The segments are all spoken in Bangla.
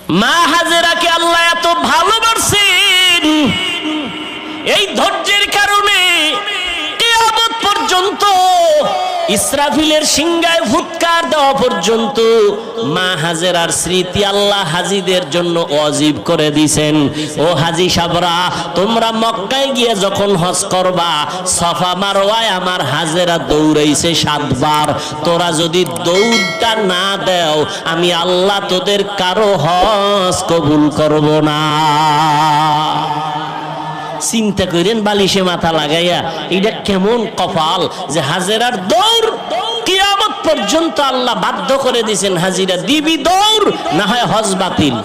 মা হাজেরাকে আল্লাহ এত ভালোবাসেন, এই ধৈর্যের কারণে কিয়ামত পর্যন্ত ইসরাফিলের সিংহায় ফুৎকার দেওয়া পর্যন্ত মা হাজেরার স্মৃতি আল্লাহ হাজীদের জন্য ওয়াজিব করে দিয়েছেন। ও হাজী সাবরা, তোমরা মক্কায় গিয়ে যখন হজ করবা, সাফা মারওয়ায় আমার হাজেরা দৌড়াইছে 7 বার। তোরা যদি দৌড়টা না দেও, আমি আল্লাহ তোদের কারো হজ কবুল করব না। চিন্তা করেন, বালিশে মাথা লাগাইয়া, এটা কেমন কপাল যে হাজেরার দৌড় কিয়ামত পর্যন্ত আল্লাহ বাধ্য করে দিয়েছেন, হাজিরা দিবি দৌড়, না হয় হজ বাতিল।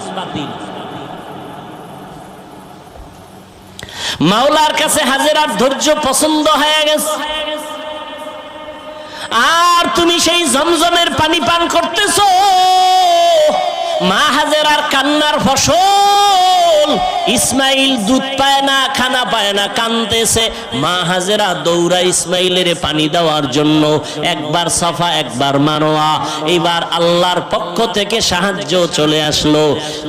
মাওলার কাছে হাজেরার ধৈর্য পছন্দ হয়ে গেছে। আর তুমি সেই জমজমের পানি পান করতেছো, মা হাজেরার কান্নার ফসল। ইসমাইল দুধ পায় না, খানা পায় না, কাঁদতেছে। মা হাজেরা দৌড়া ইসমাইলের পানি দেওয়ার জন্য, একবার সাফা একবার মারওয়া। এবার আল্লাহর পক্ষ থেকে সাহায্য চলে আসলো।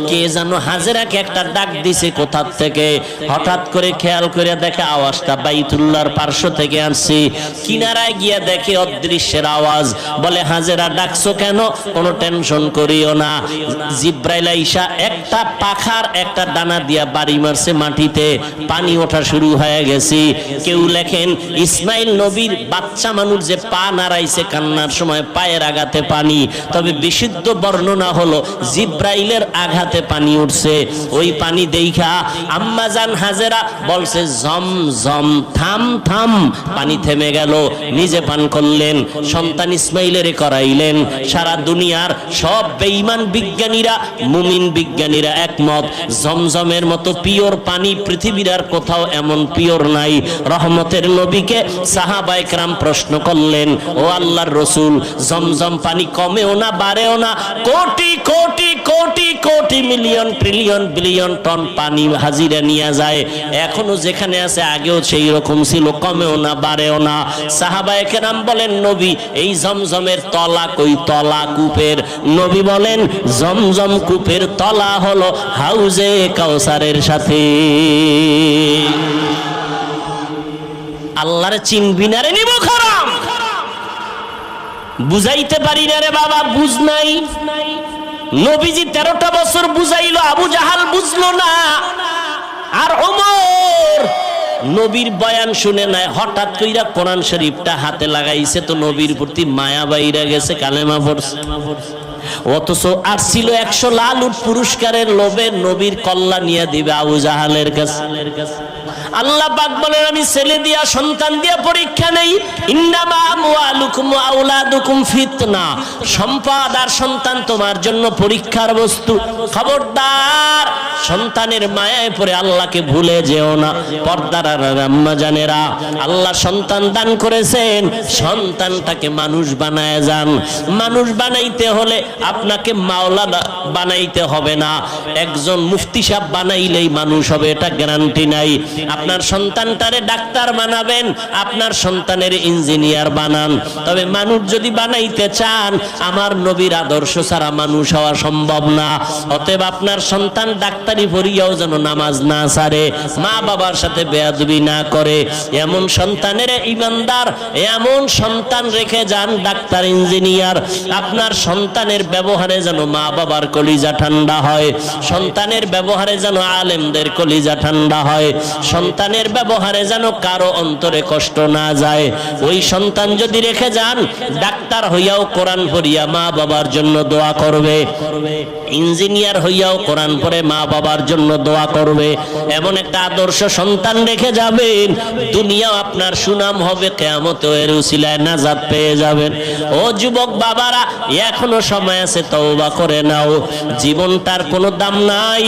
কে জানো হাজেরাকে একটা ডাক দিছে কোথার থেকে। হঠাৎ করে খেয়াল করে দেখে আওয়াজটা বাইতুল্লাহর পার্শ্ব থেকে আসছে। কিনারায় গিয়ে দেখে অদৃশ্যের আওয়াজ। বলে, হাজেরা ডাকছো কেন? কোনো টেনশন করিও না, জিব্রাইল আইসা একটা পাখার একটা ডানা দিয়া বাড়ি মারছে মাটিতে, পানি ওঠা শুরু হয়ে গেছে। কেউ লেখেন ইসমাইল নবীর বাচ্চা মানুষ যে পা নাড়াইছে কান্নার সময়, পায়ের আঘাতে পানি। তবে বিশুদ্ধ বর্ণনা হলো জিব্রাইলের আঘাতে পানি উঠছে। ওই পানি দেখা আম্মা জান হাজেরা বলছে, জম জম, থাম থাম। পানি থেমে গেল, নিজে পান করলেন, সন্তান ইসমাইলের করাইলেন। সারা দুনিয়ার সব বেঈমান বিজ্ঞানীরা, মুমিন বিজ্ঞানীরা একমত, জমজমের মতো পিওর পানি পৃথিবীর আর কোথাও এমন পিওর নাই। রহমতের নবীকে সাহাবায়ে কেরাম প্রশ্ন করলেন, ও আল্লাহর রাসূল, জমজম পানি কমেও না বাড়েও না, crore crore crore crore million trillion billion ton পানি হাজিরা নিয়ে যায়, এখনো যেখানে আছে আগেও সেই রকম ছিল, কমেও না বাড়েও না। সাহাবায়ে কেরাম বলেন, নবী, এই জমজমের তলা কই? তলা কূপের। নবী বলেন, জমজম কূপের তলা হলো হাউজে কাউসারের সাথে। আল্লাহর চিনবি না রে নিব খারাম, বুঝাইতে পারি না রে বাবা, বুঝ নাই। নবীজি 13টা বছর বুঝাইলো, আবু জাহাল বুঝলো না। আর ওমর নবীর বয়ান শুনে নাই, হঠাৎ কইরা কোরআন শরীফটা হাতে লাগাইছে, তো নবীর প্রতি মায়া বাইরা গেছে, কালেমা পড়ছে। অথচ আসছিল 100 লাল উট পুরস্কারের লোভে নবীর কল্লা নিয়ে দিবে আবু জাহালের কাছে। আল্লাহ পাক বলেন, আমি ছেলে দিয়া সন্তান দিয়া পরীক্ষা নেই। ইন্নামা আমওয়ালুকুম ওয়া আওলাদুকুম ফিতনা। সম্পদ আর সন্তান তোমার জন্য পরীক্ষার বস্তু। খবরদার, সন্তানের মায়ায় পড়ে আল্লাহকে ভুলে যেও না। পর্দার আম্মা জানেরা, আল্লাহ সন্তান দান করেছেন, সন্তানটাকে মানুষ বানায় যান। মানুষ বানাইতে হলে আপনাকে মাওলানা বানাইতে হবে না, একজন মুফতি সাহেব বানাইলেই মানুষ হবে এটা গ্যারান্টি নাই। আপনার সন্তানটারে ডাক্তার বানাবেন, আপনার সন্তানের ইঞ্জিনিয়ার বানান। তবে মানুষ যদি বানাইতে চান, আমার নবীর আদর্শ ছাড়া মানুষ হওয়া সম্ভব না। অতএব আপনার সন্তান ডাক্তারি পড়িয়াও যেন নামাজ না ছাড়ে, মা বাবার সাথে বেয়াদবি না করে, এমন সন্তানের ইমানদার, এমন সন্তান রেখে যান ডাক্তার ইঞ্জিনিয়ার। আপনার সন্তানের ব্যবহারে যেন মা বাবার কলিজা ঠান্ডা হয়, সন্তানের ব্যবহারে যেন আলেমদের কলিজা ঠান্ডা হয়, সন্তানের ব্যবহারে যেন কারো অন্তরে কষ্ট না যায়। ওই সন্তান যদি রেখে যান, ডাক্তার হইয়াও কোরআন পড়িয়া মা বাবার জন্য দোয়া করবে, ইঞ্জিনিয়ার হইয়াও কোরআন পড়ে মা বাবার জন্য দোয়া করবে। এমন একটা আদর্শ সন্তান রেখে যাবেন, দুনিয়াও আপনার সুনাম হবে, কিয়ামতেও এর উসিলায় নাজাত পেয়ে যাবেন। ও যুবক বাবারা, এখনো সময় আছে, তওবা করে নাও। জীবনটার কোনো দাম নাই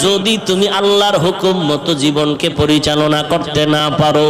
যদি তুমি আল্লাহর হুকুম মতো জীবনকে পরিচালনা পরিচালনা করতে না পারো।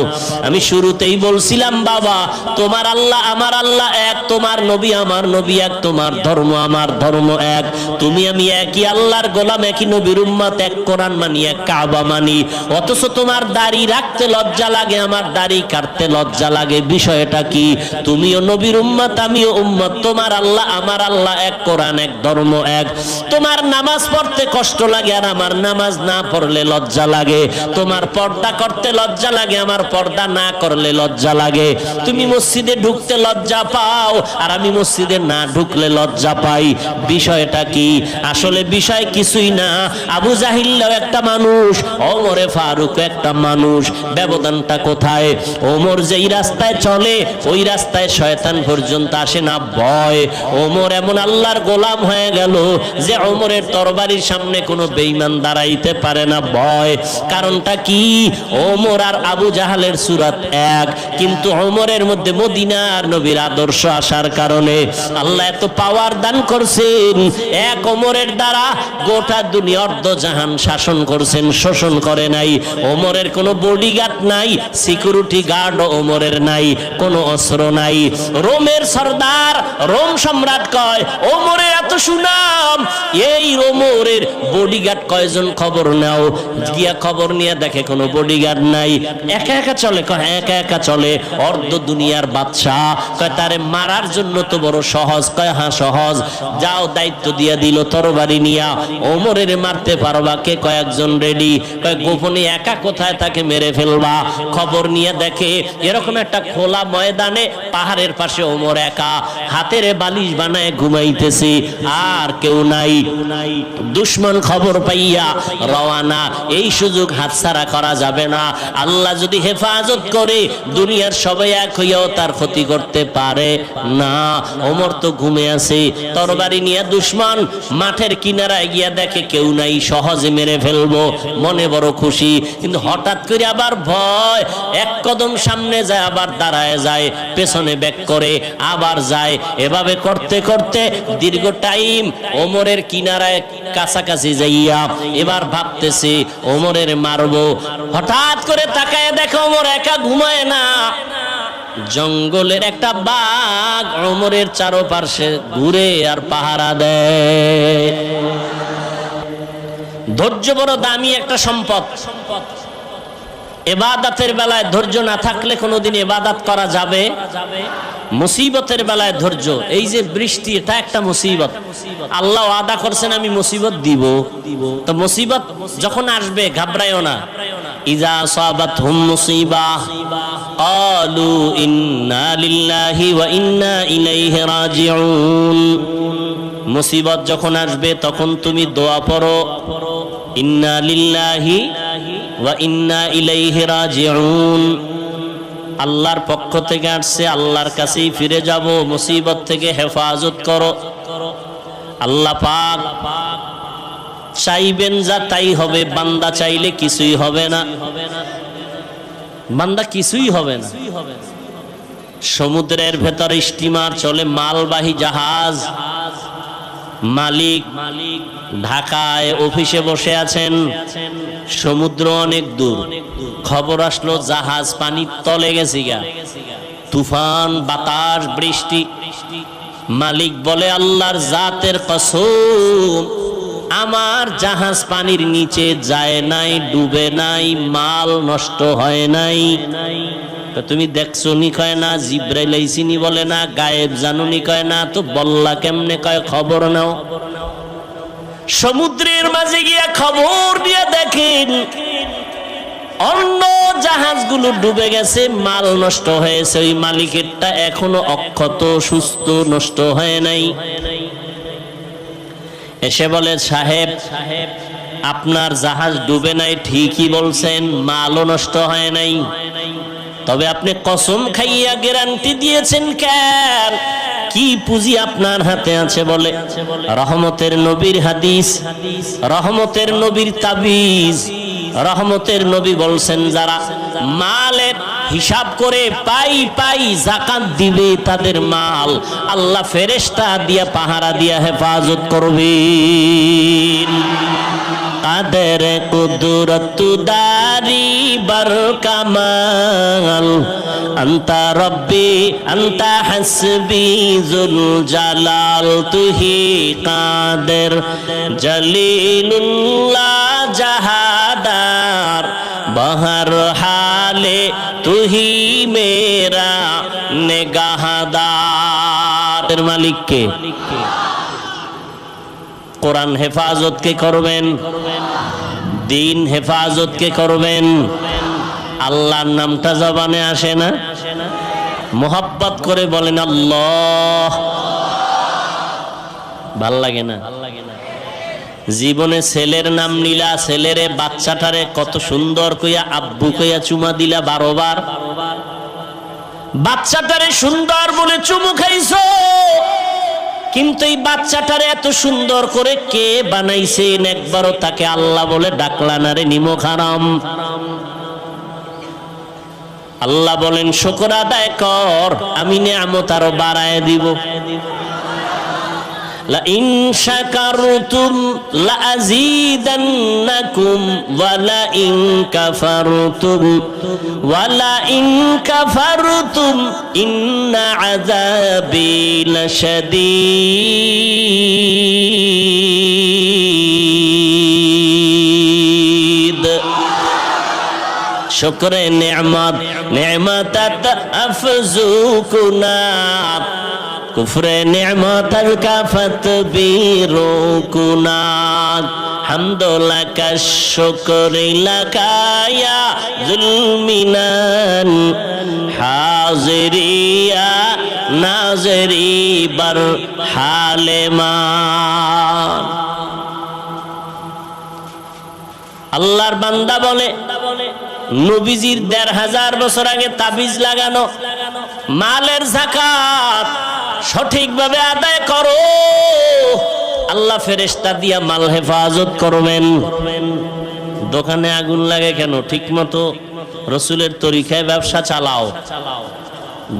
আমি শুরুতেই বলছিলাম বাবা, তোমার আল্লাহ আমার আল্লাহ এক, তোমার নবী আমার নবী এক, তোমার ধর্ম আমার ধর্ম এক, তুমি আমি একই আল্লাহর গোলাম, একই নবীর উম্মত, এক কোরআন মানি, এক কাবা মানি। অথচ তোমার দাড়ি রাখতে লজ্জা লাগে, আমার দাড়ি কাটতে লজ্জা লাগে। বিষয়টা কি? তুমিও নবীর উম্মত, আমিও উম্মত, তোমার আল্লাহ আমার আল্লাহ এক, কোরআন এক, ধর্ম এক। তোমার নামাজ পড়তে কষ্ট লাগে আর আমার নামাজ না পড়লে লজ্জা লাগে। তোমার পর্দা করতে লজ্জা লাগে, আমার পর্দা না করলে লজ্জা লাগে। তুমি মসজিদে ঢুকতে লজ্জা পাও আর আমি মসজিদে না ঢুকলে লজ্জা পাই। বিষয়টা কি? আসলে বিষয় কিছুই না। আবু জাহিল্লাও একটা মানুষ, ওমরে ফারুক একটা মানুষ। ব্যবধানটা কোথায়? ওমর যেই রাস্তায় চলে ওই রাস্তায় শয়তান পর্যন্ত আসে না, ভয়। ওমর এমন আল্লাহর গোলাম হয়ে গেল যে ওমরের তরবারির সামনে কোনো বেঈমান দাঁড়াইতে পারে না, ভয়। কারণটা কি? ওমর আর আবু জাহালের সূরত এক, কিন্তু ওমরের মধ্যে মদিনার নবীর আদর্শ আসার কারণে আল্লাহ এত পাওয়ার দান করছেন। এক ওমরের দ্বারা গোটা দুনিয়া অর্ধ জাহান শাসন করছেন, শোষণ করে নাই। ওমরের কোনো বডিগার্ড নাই, সিকিউরিটি গার্ড ওমরের নাই, কোনো অস্ত্র নাই। রোমের সর্দার, রোম সম্রাট কয় ওমরের এত সুনাম, এই ওমরের বডিগার্ড কয়জন? খবর নাও। গিয়া খবর নিয়ে দেখে কোনো বডিগার্ড নাই, একা একা চলে। কয় একা একা চলে, অর্ধ দুনিয়ার বাদশাহ। কয় তারে মারার জন্য তো বড় সহজ। কয় হ্যাঁ সহজ, যাও দায়িত্ব দিয়া দিল তরবারি নিয়া, ওমরের মারতে পারবা কে? কয়েকজন রেডি। কয় গোপনে একা কোথায় তাকে মেরে ফেলবা। খবর নিয়ে দেখে এরকম একটা খোলা ময়দানে পাহাড়ের পাশে ওমর একা, হাতের বালিশ বানায় ঘুমাইতেছে, আর কেউ নাই। দুশমন খবর পাইয়া রওয়ানা। এই সুযোগ হাতছাড়া করা যাবে না। আল্লাহ যদি হেফাজত করে দুনিয়ার সবাই এক হইয়াও তার ক্ষতি করতে পারে না। ওমর তো ঘুমে আছে, তরবারি নিয়ে দুশমন মাঠের কিনারায় গিয়া দেখে কেউ নাই, সহজে মেরে ফেলবো, মনে বড় খুশি। কিন্তু হঠাৎ করে আবার ভয়, এক কদম সামনে যায় আবার দাঁড়ায় যায়, পেছনে ব্যাক করে আবার যায়। এভাবে করতে করতে দীর্ঘ টাইম ওমরের কিনারায় কাছাকাছি যাইয়া এবার ভাবতেছে ওমরের মারবো। হঠাৎ করে তাকায় দেখে ওমর একা ঘুমায় না, জঙ্গলের একটা বাঘ ওমরের চারপাশে ঘুরে আর পাহারা দেয়। ধৈর্য বড় দামি একটা সম্পদ। ইবাদতের বেলায় ধৈর্য না থাকলে কোনোদিন ইবাদত করা যাবে? মুসিবতের বেলায় ধৈর্য। এই যে বৃষ্টি, এটা একটা মুসিবত। আল্লাহ ওয়াদা করছেন আমি মুসিবত দিব। তো মুসিবত যখন আসবে ঘাবড়াইও না। ইজা আসাবাতহুম মুসিবাহ ক্বালু ইন্না লিল্লাহি ওয়া ইন্না ইলাইহি রাজিউন। মুসিবত যখন আসবে তখন তুমি দোয়া পড়ো, ইন্না লিল্লাহি ওয়া ইন্না ইলাইহি রাজিউন। আল্লাহর পক্ষ থেকে আসছে, আল্লাহর কাছেই ফিরে যাব, মুসিবত থেকে হেফাজত করো। আল্লাহ পাক চাইবেন যা তাই হবে, বান্দা চাইলে কিছুই হবে না। বান্দা কিছুই হবে না। সমুদ্রের ভেতরে স্টিমার চলে, মালবাহী জাহাজ। মালিক ঢাকায় অফিসে বসে আছেন, সমুদ্র অনেক দূর। খবর আসলো জাহাজ পানির তলে গেছে গা, তুফান, বাতাস, বৃষ্টি। মালিক বলে আল্লাহর জাতের কসম, আমার জাহাজ পানির নিচে যায় নাই, ডুবে নাই, মাল নষ্ট হয় নাই। তুমি দেখছো নি? কয় না। জিব্রাইল আইছিনি? বলে না। গায়েব জানুনি? কয় না। তো বললা কেমনে? কয় খবর নাও। সমুদ্রের মাঝে গিয়া খবর দিয়ে দেখেন অন্য জাহাজগুলো ডুবে গেছে, মাল নষ্ট হয়েছে। ওই মালিকেরটা এখনো অক্ষত, সুস্থ, নষ্ট হয় নাই। এসে বলে সাহেব, আপনার জাহাজ ডুবে নাই ঠিকই বলছেন, মালও নষ্ট হয় নাই, তবে আপনি কসম খাইয়া গ্যারান্টি দিয়েছেন কেন? কি পুঁজি আপনার হাতে আছে? বলে রহমতের নবীর হাদিস, রহমতের নবীর তাবিজ। রহমতের নবী বলছেন যারা মালের হিসাব করে পাই পাই যাকাত দিবে তাদের মাল আল্লাহ ফেরেশতা দিয়া পাহারা দিয়া হেফাজত করবেন। কাদের কুদরত দারি বার কামাল আন্তা রব্বি আন্তা হাসবি জুল জালাল তুহি কাদের জলিলুল্লাহ জাহাদার বহর হালে তুহি মেরা নেগাহদার। মালিক কে? কোরআন হেফাজত কে করবেন? দিন হেফাজত কে করবেন? আল্লাহর নামটা জবানে আসে না? মোহাব্বত করে বলেন আল্লাহ। ভাল লাগে না? জীবনে ছেলের নাম নিলা, ছেলেরে বাচ্চাটারে কত সুন্দর কইয়া আব্বু কইয়া চুমা দিলা 12 বার। বাচ্চাটারে সুন্দর বলে চুমু খাইছো, কিন্তু এই বাচ্চাটারে এত সুন্দর করে কে বানাইছেন একবারও তাকে আল্লাহ বলে ডাকলা না রে নিমক হারাম। আল্লাহ বলেন শুকর আদায় কর, আমি নিয়ামত আরো বাড়ায় দিব। লা ইন শাকারতুম লা আযীদান্নাকুম ওয়া লা ইন কাফারতুম ইন্না আযাবি লাশাদীদ। শুকরে নিয়ামত নিয়ামতাত আফযুকুনাত কুফরে নিয়ামত কাফাত বিরুকুনাত হামদুলাকা শুকরিলাকা ইয়া যুলমিনান হাজিরিয়া নাজরি বার হালেমান। আল্লাহর বান্দা বলে নবীজির ১৫০০ বছর আগে তাবিজ লাগানো মালের যাকাত সঠিকভাবে আদায় করো, আল্লাহ ফেরেশতা দিয়া মাল হেফাজত করবেন। দোকানে আগুন লাগে কেন? ঠিক মতো রসুলের তরিকায় ব্যবসা চালাও।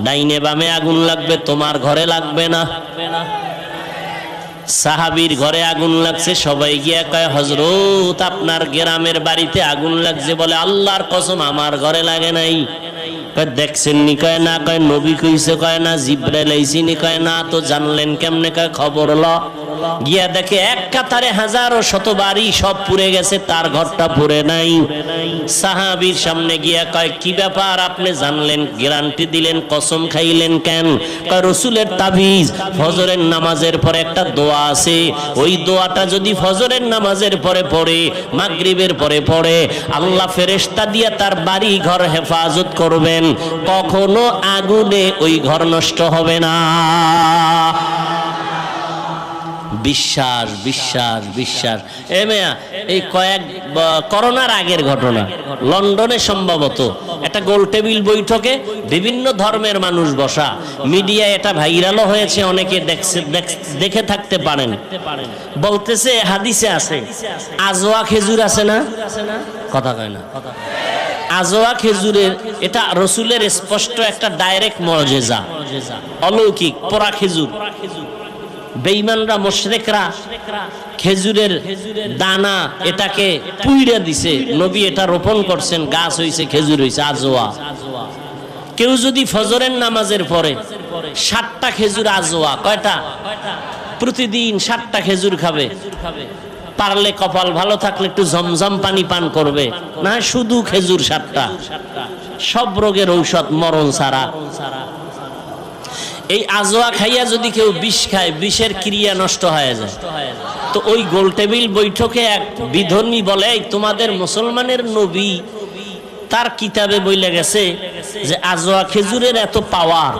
ডাইনে বামে আগুন লাগবে, তোমার ঘরে লাগবে না। সাহাবীর ঘরে আগুন লাগছে, সবাই গিয়া কয় হযরত আপনার গ্রামের বাড়িতে আগুন লাগছে। বলে আল্লাহর কসম আমার ঘরে লাগে নাই। কয় দেখছেন নি? কয় না। কয় নবী কইছে? কয় না। জিবরাইল আইছিনি? কয় না। তো জানলেন কেমনে? কয় খবর ল। গিয়া দেখে এক কাতারে হাজারো শত বাড়ি সব পুড়ে গেছে, তার ঘরটা পুড়ে নাই। সাহাবীর সামনে গিয়া কয় কি ব্যাপার, আপনি জানলেন, গ্যারান্টি দিলেন, কসম খাইলেন কেন? কয় রসুলের তাবিজ, ফজরের নামাজের পরে একটা দোয়া আছে, ওই দোয়াটা যদি ফজরের নামাজের পরে পড়ে, মাগরিবের পরে পড়ে, আল্লাহ ফেরেশতা দিয়া তার বাড়ি ঘর হেফাজত করবেন, কখনো আগুনে ওই ঘর নষ্ট হবে না। বিশ্বাস বিশ্বাস বিশ্বাস। এ মেয়া, এই করোনার আগের ঘটনা, লন্ডনে সম্ভবত একটা গোল টেবিল বৈঠকে বিভিন্ন ধর্মের মানুষ বসা, মিডিয়া এটা ভাইরালও হয়েছে, অনেকে দেখে থাকতে পারেন। বলতেছে হাদিসে আছে আজওয়া খেজুর আছে না? কথা কয় না। আজওয়া খেজুরের এটা রসুলের স্পষ্ট একটা ডাইরেক্ট মুজিজা, অলৌকিক। পোড়া খেজুর, বেঈমানরা মুশরিকরা খেজুরের দানা এটাকে পুইড়া দিছে, নবী এটা রোপণ করছেন, গাছ হইছে, খেজুর হইছে, আজওয়া। কেউ যদি ফজরের নামাজের পরে 7টা খেজুর, আজওয়া কয়টা? প্রতিদিন 7টা খেজুর খাবে, পারলে কপাল ভালো থাকলে একটু জমজম পানি পান করবে, না শুধু খেজুর 7টা, সব রোগের ঔষধ মরণ ছাড়া। এই আজওয়া খাইয়া যদি কেউ বিষ খায়, বিষের ক্রিয়া নষ্ট হয়ে যায়। তো ওই গোল টেবিল বৈঠকে এক বিধর্মী বলে, তোমাদের মুসলমানের নবী তার কিতাবে বইলে গেছে যে আজওয়া খেজুরের এত পাওয়ার,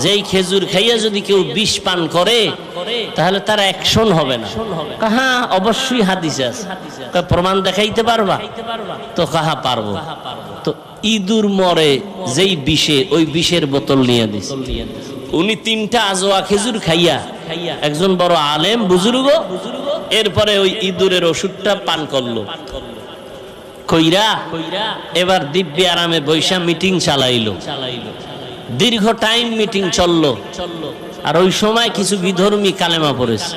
যে এই খেজুর খাইয়া যদি কেউ বিষ পান করে তাহলে তার অ্যাকশন হবে না। হ্যাঁ অবশ্যই হাদিসে আছে। প্রমাণ দেখাইতে পারবা? তো কাহা পারবো। তো ইঁদুর মরে যেই বিষে, ওই বিষের বোতল নিয়ে দিছে। উনি 3টা আজওয়া খেজুর খাইয়া, একজন বড় আলেম বুজুর্গ, এরপরে ওই ইঁদুরের ওষুধটা পান করলো। কইরা এবার দিব্যি আরামে বৈশা মিটিং চালাইলো। দীর্ঘ টাইম মিটিং চললো, আর ওই সময় কিছু বিধর্মী কালেমা পড়েছে।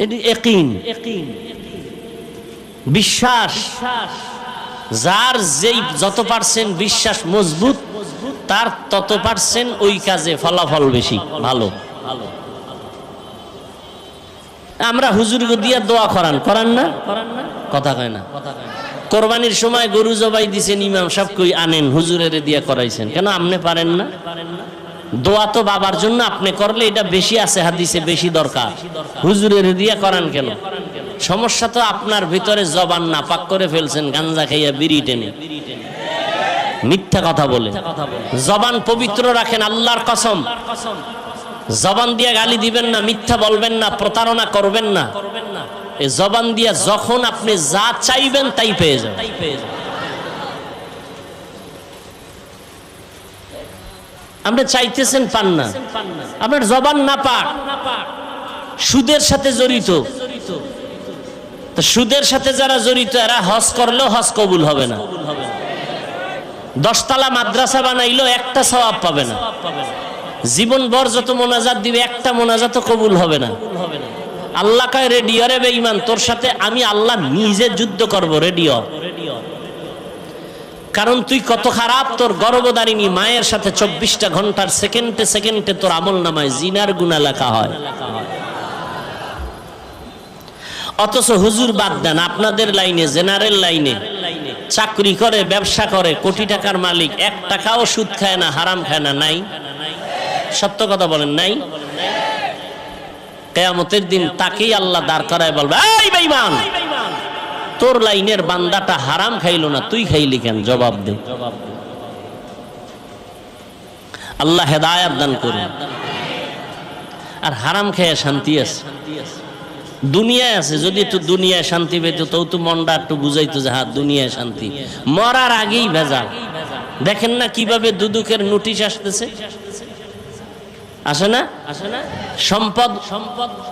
এটি ইয়াকিন, বিশ্বাস। যার যেই যত পার্সেন্ট বিশ্বাস মজবুত, তার তত পার্সেন্ট ওই কাজে ফলাফল বেশি ভালো। আমরা হুজুরকে দিয়া দোয়া করান না, কথা কয় না। কোরবানির সময় গরু জবাই দিছেন, ইমাম সাহেব কই আনেন, হুজুরের দিয়া করাইছেন কেন? আপনি পারেন না? দোয়া তো বাবার জন্য আপনি করলে এটা বেশি আছে, হাদিসে বেশি দরকার, হুজুরের দিয়া করান কেন? সমস্যা তো আপনার ভিতরে জবান না পাক করে ফেলছেন, গাঞ্জা খাইয়া বিড়ি টেনে, মিথ্যা কথা বলে। জবান পবিত্র রাখেন, আল্লাহর কসম। জবান দিয়ে গালি দিবেন না, মিথ্যা বলবেন না, প্রতারণা করবেন না। এই জবান দিয়া যখন আপনি যা চাইবেন তাই পেয়ে যাবেন। আপনি চাইতেছেন পান না, আপনার জবান না পাক, সুদের সাথে জড়িত। তো সুদের সাথে যারা জড়িত এরা হজ করলেও হজ কবুল হবে না। 10 তলা মাদ্রাসা বানাইলেও একটা সওয়াব পাবে না। জীবন ভর যত মোনাজাত দিবে একটা মোনাজাতও কবুল হবে না। আল্লাহ কয় রেডিও রে বেঈমান, তোর সাথে আমি আল্লাহ নিজে যুদ্ধ করব, রেডিও। কারণ তুই কত খারাপ, তোর গর্ভধারিণী মায়ের সাথে 24টা ঘন্টার সেকেন্ডে সেকেন্ডে তোর আমল নামায় জিনার গুনাহ লেখা হয়। অথচ হুজুর বাদ দেন, আপনাদের লাইনে, জেনারেল লাইনে চাকরি করে, ব্যবসা করে, কোটি টাকার মালিক, 1 টাকাও সুদ খায় না, হারাম খায় না, নাই? সত্য কথা বলেন, নাই? কিয়ামতের দিন তাকেই আল্লাহ দাঁড় করায় বলবে, এই বেঈমান, তোর লাইনের বান্দাটা হারাম খাইলো না, তুই খাইলি কেন? জবাব দে। আল্লাহ হেদায়েত দান করুন। আর হারাম খেয়ে শান্তি আছে, দুনিয়ায় আছে। যদি একটু দুনিয়ায় শান্তি পেত তো মনটা একটু বুঝাইতো যে হ্যাঁ দুনিয়ায় শান্তি। মরার আগেই ভেজাল। দেখেন না কিভাবে দুদুকের নোটিশ আসতেছে, আসে না? সম্পদ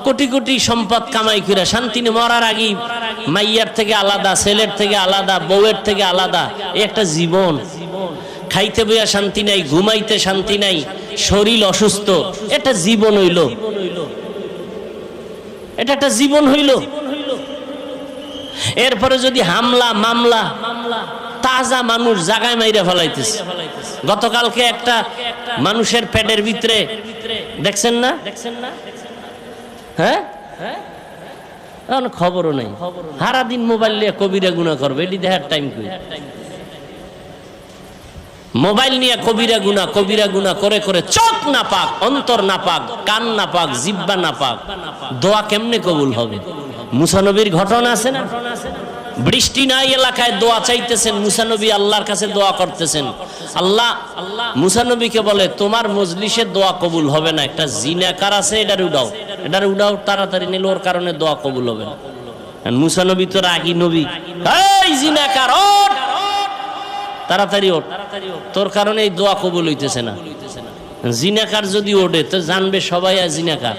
কোটি কোটি সম্পদ কামাই করে শান্তি নেই। মরার আগেই মাইয়ার থেকে আলাদা, ছেলের থেকে আলাদা, বউয়ের থেকে আলাদা। একটা জীবন, খাইতে বইয়া শান্তি নাই, ঘুমাইতে শান্তি নাই, শরীর অসুস্থ। এটা জীবন হইল, এটা একটা জীবন হইল। এরপরে যদি হামলা মামলা, তাজা মানুষ জাগায় মাইরা ফেলাইতেছে। গতকালকে একটা মানুষের পেটের ভিতরে দেখছেন না? হ্যাঁ, খবরও নেই। সারাদিন মোবাইল নিয়ে কবিরা গুনাহ করবে, এটি দেখার টাইম কই? মোবাইল নিয়ে কবিরা গুনাহ করে করে চোখ না পাক, অন্তর না পাক, কান না পাক, জিহ্বা না পাক, দোয়া কেমনে কবুল হবে? মুসা নবীর ঘটনা আছে না? বৃষ্টি নাই এলাকায়, দোয়া চাইতেছেন, মুসা নবী আল্লাহর কাছে দোয়া করতেছেন। আল্লাহ মুসা নবীকে বলে, তোমার মজলিসে দোয়া কবুল হবে না, একটা জিনাকার আছে, এটার উড়াও তাড়াতাড়ি, নিলে ওর কারণে দোয়া কবুল হবে না। মুসা নবী তো রাগী নবী, এই জিনাকার ওঠ, তাড়াতাড়ি ওঠ, তোর কারণে এই দোয়া কবুল হইতেছে না। জিনাকার যদি ওঠে তো জানবে সবাই আর জিনাকার।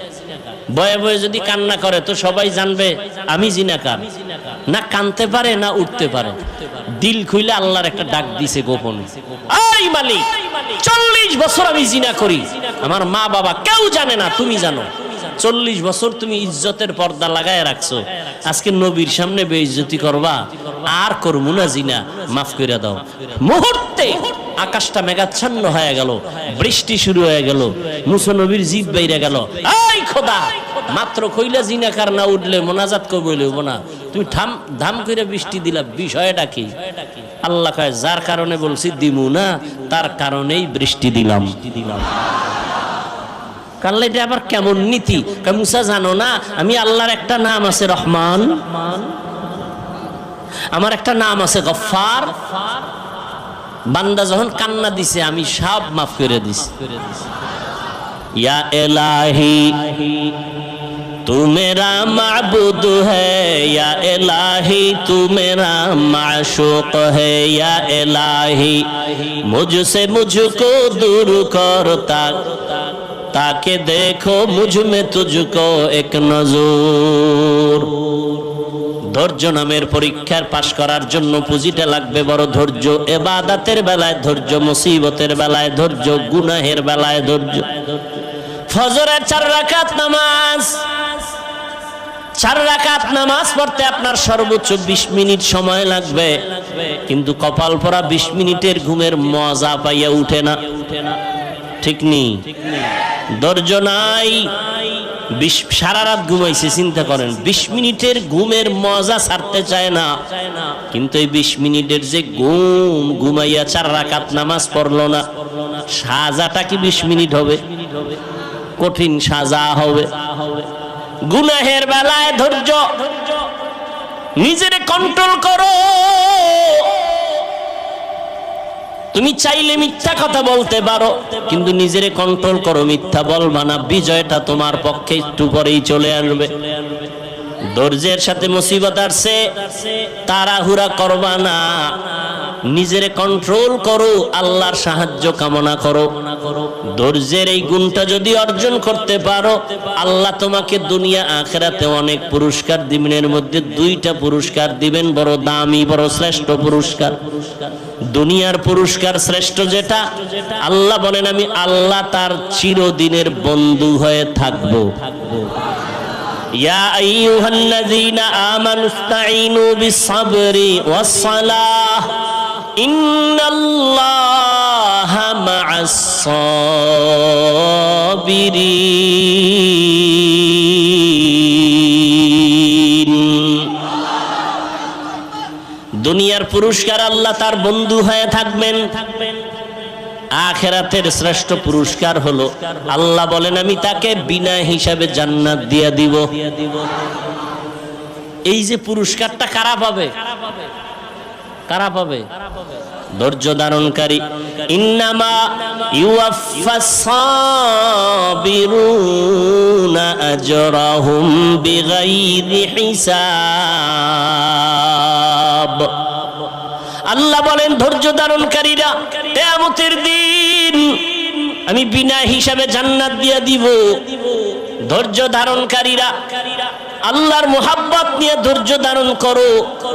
বয়ে বয়ে যদি কান্না করে তো সবাই জানবে আমি জিনাকার। না কানতে পারে না উঠতে পারে, দিল খুইলে আল্লাহর একটা ডাক দিছে গোপনে, এই মালিক 40 বছর আমি জিনা করি, আমার মা বাবা কেউ জানে না, তুমি জানো। 40 বছর তুমি ইজ্জতের পর্দা লাগায় রাখছো, আজকে নবীর সামনে বেইজ্জতি করবা, আর করবো না জিনা, মাফ করে দাও। মুহূর্তে আকাশটা মেঘাচ্ছন্ন হয়ে গেল, বৃষ্টি শুরু হয়ে গেল, মুসা নবীর জিভ বাইরে গেল, এই খোদা, মাত্র কইলা জিনাকার না উঠলে মোনাজাত করবো লইব না, তুমি ধাম করে বৃষ্টি দিলা, বিষয়টা কি? আল্লাহ কয়, যার কারণে বলছি দিমু না, তার কারণেই বৃষ্টি দিলাম। কারণ এটা আবার কেমন নীতি? মুসা জানো না আমি আল্লাহর একটা নাম আছে রহমান, আমার একটা নাম আছে গফফার। বান্দা যখন কান্না দিছে আমি সব মাফ করে দিছি। ইয়া ইলাহি तू मेरा माबूद है, या इलाही तू मेरा माशूक है, या इलाही मुझसे मुझको दूर करता, ताकि देखो मुझ में तुझको एक नजर। ধৈর্য নামের পরীক্ষার পাশ করার জন্য পুঁজিটা লাগবে বড় ধৈর্য। ইবাদতের বেলায় ধৈর্য, মুসিবতের বেলায় ধৈর্য, গুনাহের বেলায় ধৈর্য। ফজরের 4 রাকাত নামাজ 4 রাকাত নামাজ পড়তে আপনার সর্বোচ্চ 20 মিনিট সময় লাগবে, কিন্তু কপাল পরা 20 মিনিটের ঘুমের মজা পাইয়া উঠে না। ঠিক নেই? ধৈর্য নাই, সারা রাত ঘুমাইছে, চিন্তা করেন 20 মিনিটের ঘুমের মজা ছাড়তে চায় না। কিন্তু এই 20 মিনিটের যে ঘুমাইয়া 4 রাকাত নামাজ পড়লো না, সাজাটা কি 20 মিনিট হবে? কঠিন সাজা হবে। গুনাহের বেলায় ধৈর্য, নিজেরে কন্ট্রোল করো। তুমি চাইলে মিথ্যা কথা বলতে পারো, কিন্তু নিজেরে কন্ট্রোল করো, মিথ্যা বলবা না। বিজয়টা তোমার পক্ষে একটু পরেই চলে আসবে। ধৈর্যের সাথে মুসিবত আসছে, তাড়াহুড়া করবা না, নিজেরে কন্ট্রোল করো, আল্লাহর সাহায্য কামনা করো। ধৈর্যের এই গুণটা যদি অর্জন করতে পারো, আল্লাহ তোমাকে দুনিয়া আখিরাতে অনেক পুরস্কার দিবেন। এর মধ্যে 2টা পুরস্কার দিবেন, বড় দামি, বড় শ্রেষ্ঠ পুরস্কার। দুনিয়ার পুরস্কার শ্রেষ্ঠ যেটা, আল্লাহ বলেন আমি আল্লাহ তার চিরদিনের বন্ধু হয়ে থাকবো। ইয়া আইয়ুহাল্লাযীনা আমানুস্তাঈনু বিস-সাবরি ওয়াস-সালাহ ইন্নাল্লাহা মা'আস-সাবিরিন। দুনিয়ার পুরস্কার আল্লাহ তার বন্ধু হয়ে থাকবেন। আখিরাতের শ্রেষ্ঠ পুরস্কার হলো আল্লাহ বলেন আমি তাকে বিনা হিসাবে জান্নাত দিয়ে দিব। এই যে পুরস্কারটা কারা পাবে? কারা পাবে? ধৈর্য ধারণকারী। ইন্নামা ইউওয়াফাস সাবিরুনা আজরাহুম বিগাইরি হিসাব। আল্লাহ বলেন ধৈর্য ধারণকারীরা কিয়ামতের দিন আমি বিনা হিসাবে জান্নাত দিয়ে দিব। ধৈর্য ধারণকারীরা আল্লাহর মুহাব্বত নিয়ে ধৈর্য ধারণ করো।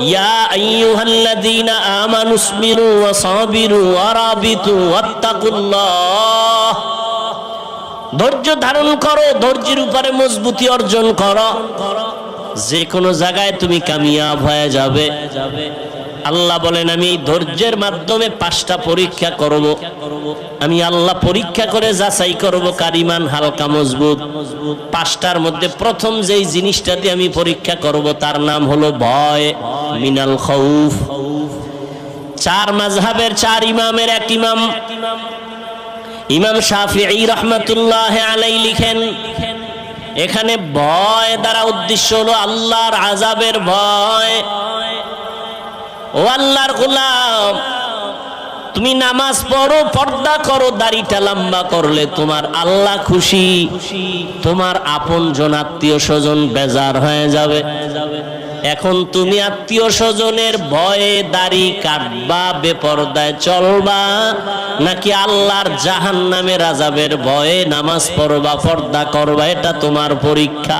ইয়া আইয়ুহাল্লাযীনা আমানুসবিরু ওয়া সাবিরু ওয়া রাবিতু ওয়াত্তাকুল্লাহ। ধৈর্য ধারণ করো, ধৈর্যের উপরে মজবুতি অর্জন করো, যে কোনো জায়গায় তুমি কামিয়াব হয়ে যাবে। আল্লাহ বলেন আমি ধৈর্যের মাধ্যমে 5টা পরীক্ষা করব। আমি আল্লাহ পরীক্ষা করে যাচাই করব কার ঈমান হালকা মজবুত। 5টার মধ্যে প্রথম যেই জিনিসটা দিয়ে আমি পরীক্ষা করব তার নাম হলো ভয়, মিনাল খাউফ। 4 মাযহাবের 4 ইমামের এক ইমাম, ইমাম শাফিঈ রাহমাতুল্লাহ আলাইহি লিখেন, এখানে ভয় দ্বারা উদ্দেশ্য হলো আল্লাহর আযাবের ভয়। ও আল্লাহর গোলাম, তুমি নামাজ পড়ো, পর্দা করো, দাড়িটা লম্বা করলে তোমার আল্লাহ খুশি, তোমার আপনজন আত্মীয় স্বজন বেজার হয়ে যাবে। এখন তুমি আত্মীয় স্বজনের ভয়ে দাড়ি কাটবা, বেপরদায় চলবা, নাকি আল্লাহর জাহান্নামের আযাবের ভয়ে নামাজ পড়বা, পর্দা করবা? এটা তোমার পরীক্ষা।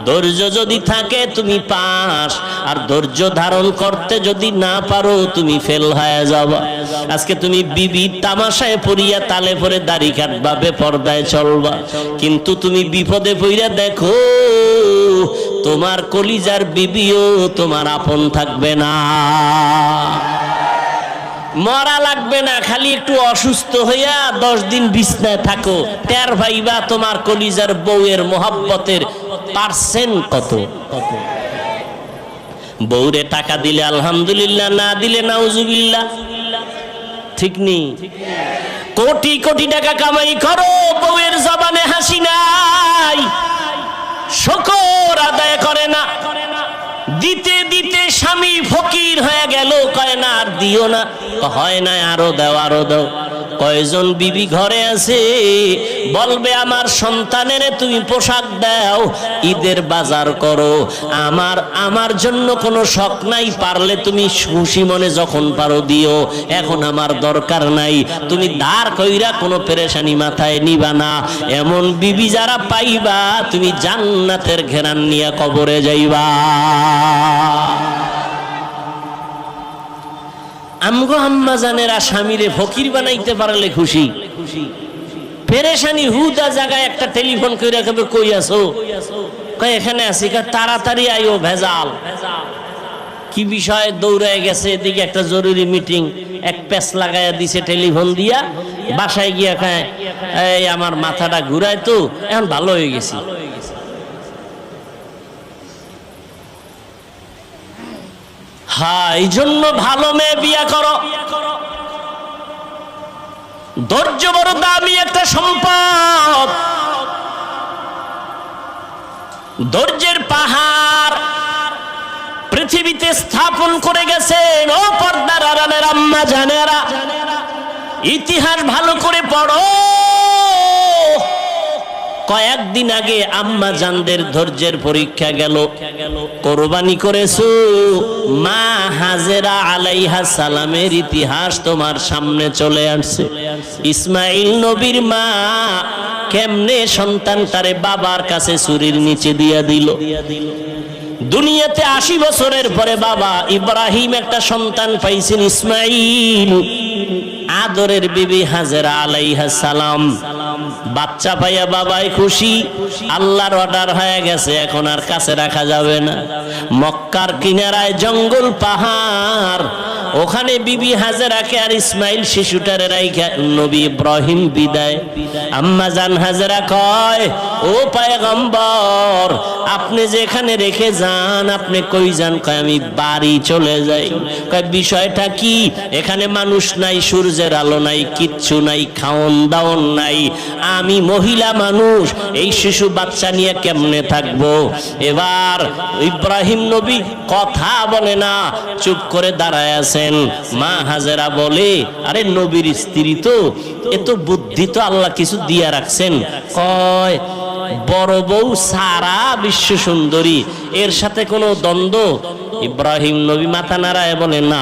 ধৈর্য যদি থাকে তুমি পাস, আর ধৈর্য ধারণ করতে যদি না পারো তুমি ফেল হয়ে যাবা। আজকে তুমি বিবি তামাশায় পড়িয়া তালে পরে দাড়ি কাটবা, বেপরদায় চলবা, কিন্তু তুমি বিপদে পড়িয়া দেখো তোমার কলিজার বিবিও তোমার আপন থাকবে না। মরা লাগবে না, খালি একটু অসুস্থ হইয়া 10 দিন বিছনায় থাকো, টের ভাইবা তোমার কলিজার বউয়ের মোহাব্বতের পার্সেন্ট কত। বউরে টাকা দিলে আলহামদুলিল্লাহ, না দিলে নাউজুবিল্লাহ। ঠিক নেই? কোটি কোটি টাকা কামাই করো, বউয়ের জবানে হাসি নাই, শুকর আদায় করে না। দিতে দিতে স্বামী ফকির হয়ে গেল, কয় না আর দিও না, হয় না আরো দাও, আরো দাও। কয়জন বিবি ঘরে আছে বলবে আমার সন্তানের তুমি পোশাক দাও, ঈদের বাজার করো, আমার জন্য কোনো শখ নাই, পারলে তুমি খুশি মনে যখন পারো দিও, এখন আমার দরকার নাই। তুমি ধার কইরা কোনো পেরেশানি মাথায় নিবা না। এমন বিবি যারা পাইবা তুমি জান্নাতের ঘেরান নিয়ে কবরে যাইবা। আমগো আম্মা জানেরা স্বামীরে ফকির বানাইতে পারলে খুশি, পেরেশানি হুদা জায়গায় একটা টেলিফোন করে কবে কই আছো, কয় এখানে আছি, তাড়াতাড়ি আইও, ভেজাল। কি বিষয় দৌড়ায় গেছে, এদিকে একটা জরুরি মিটিং, এক প্যাচ লাগাইয়া দিছে টেলিফোন দিয়া, বাসায় গিয়া খায় এই আমার মাথাটা ঘুরায় তো, এখন ভালো হয়ে গেছি। হ্যাঁ, এই জন্য ভালো মেয়ে বিয়া করো। ধৈর্য বড় দামি একটা সম্পদ। ধৈর্যের পাহাড় পৃথিবীতে স্থাপন করে গেছেন। ও পর্দার আড়ালের আম্মা জানেরা, ইতিহাস ভালো করে পড়ো। কয়েকদিন আগে আম্মা জানদের ধৈর্যের পরীক্ষা গেল। কোরবানি করেছো, মা হাজেরা আলাইহা সালামের ইতিহাস তোমার সামনে চলে আসছে। ইসমাইল নবীর মা কেমনে সন্তান তারে বাবার কাছে ছুরির নিচে দিয়া দিল। দুনিয়াতে 80 বছরের পরে বাবা ইব্রাহিম একটা সন্তান পাইছেন, ইসমাইল। আদরের বিবি হাজেরা আলাইহা সালাম বাচ্চা পাইয়া বাবাই খুশি। আল্লাহর অর্ডার হয়ে গেছে, এখন আর কাছে রাখা যাবে না। মক্কার কিনারায় জঙ্গল পাহাড়, ওখানে বিবি হাজেরাকে আর ইসমাইল শিশুটারে রাইখা নবী ইব্রাহিম বিদায়। আম্মা জান হাজেরা কয়, ও পয়গম্বর, আপনি যেখানে রেখে যান, আপনি কই যান? কয় আমি বাড়ি চলে যাই। কয় বিষয়টা কি? এখানে মানুষ নাই, সূর্যের আলো নাই, কিচ্ছু নাই, খাওন দাওন নাই, আমি মহিলা মানুষ, এই শিশু বাচ্চা নিয়ে কেমনে থাকবো? এবার ইব্রাহিম নবী কথা বলে না, চুপ করে দাঁড়ায় আছেন। মা হাজেরা বলে, আরে নবীর স্ত্রী তো, এত বুদ্ধি তো আল্লাহ কিছু দিয়া রাখছেন। কয় বড় বউ সারা বিশ্ব সুন্দরী, এর সাথে কোনো দ্বন্দ্ব? ইব্রাহিম নবী মাথা নাড়ায় বলে, না।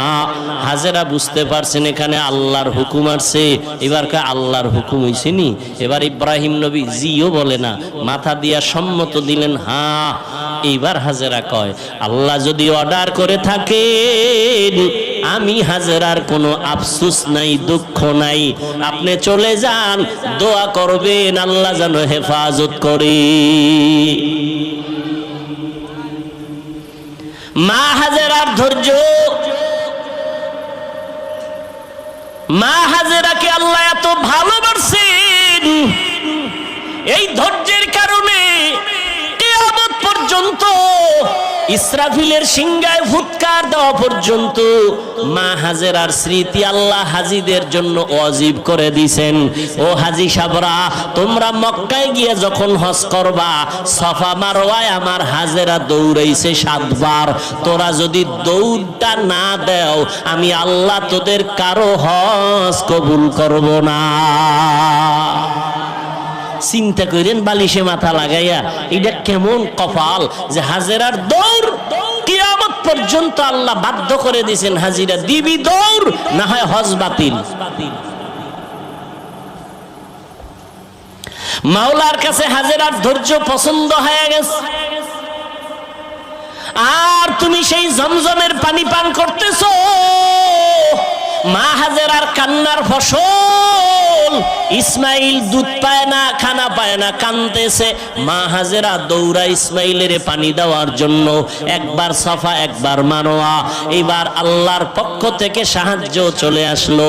হাজেরা বুঝতে পারছেন এখানে আল্লাহর হুকুম আছে। এবার আল্লাহর হুকুম হইছে নি? এবার ইব্রাহিম নবী জিও বলে না, মাথা দিয়া সম্মত দিলেন, হ্যাঁ। এইবার হাজেরা কয়, আল্লাহ যদি অর্ডার করে থাকেন, আমি হাজেরার কোনো আফসোস নাই, দুঃখ নাই, আপনি চলে যান, দোয়া করবেন আল্লাহ যেন হেফাজত করে। মা হাজেরার ধৈর্য, মা হাজেরাকে আল্লাহ এত ভালোবাসেন, এই ধৈর্যের কারণে কিয়ামত পর্যন্ত, ইসরাফিলের সিংহায় ফুৎকার দেওয়া পর্যন্ত মা হাজেরার স্মৃতি আল্লাহ হাজিদের জন্য ওয়াজিব করে দিয়েছেন। ও হাজি সাবরা, তোমরা মক্কায় গিয়ে যখন হজ করবা, সফা মারওয়ায় আমার হাজেরা দৌড়াইছে 7 বার। তোরা যদি দৌড়টা না দেও, আমি আল্লাহ তোদের কারো হজ কবুল করব না। চিন্তা করেন, বালিশে মাথা লাগাইয়া, এটা কেমন কপাল যে হাজেরার দৌড় কিয়ামত পর্যন্ত আল্লাহ বাধ্য করে দিয়েছেন, হাজিরা দিবি দৌড়, না হয় হজ বাতিল। মাওলার কাছে হাজেরার ধৈর্য পছন্দ হয়ে গেছে। আর তুমি সেই জমজমের পানি পান করতেছো, মা হাজেরার কান্নার ফসল। ইসমাইল দুধ পায় না, খানা পায় না, কাঁদতেছে। মা হাজেরা দৌড়া ইসমাইলের পানি দেওয়ার জন্য, একবার সফা একবার মারোয়া। এবার আল্লাহর পক্ষ থেকে সাহায্য চলে আসলো।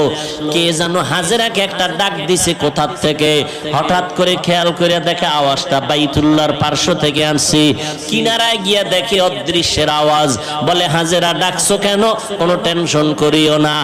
কে জানো হাজেরাকে একটা ডাক দিছে কোথার থেকে। হঠাৎ করে খেয়াল করে দেখে আওয়াজটা বাইতুল্লাহর পার্শ্ব থেকে আনছি। কিনারায় গিয়া দেখে অদৃশ্যের আওয়াজ। বলে, হাজেরা ডাকছো কেন? কোনো টেনশন করিও না,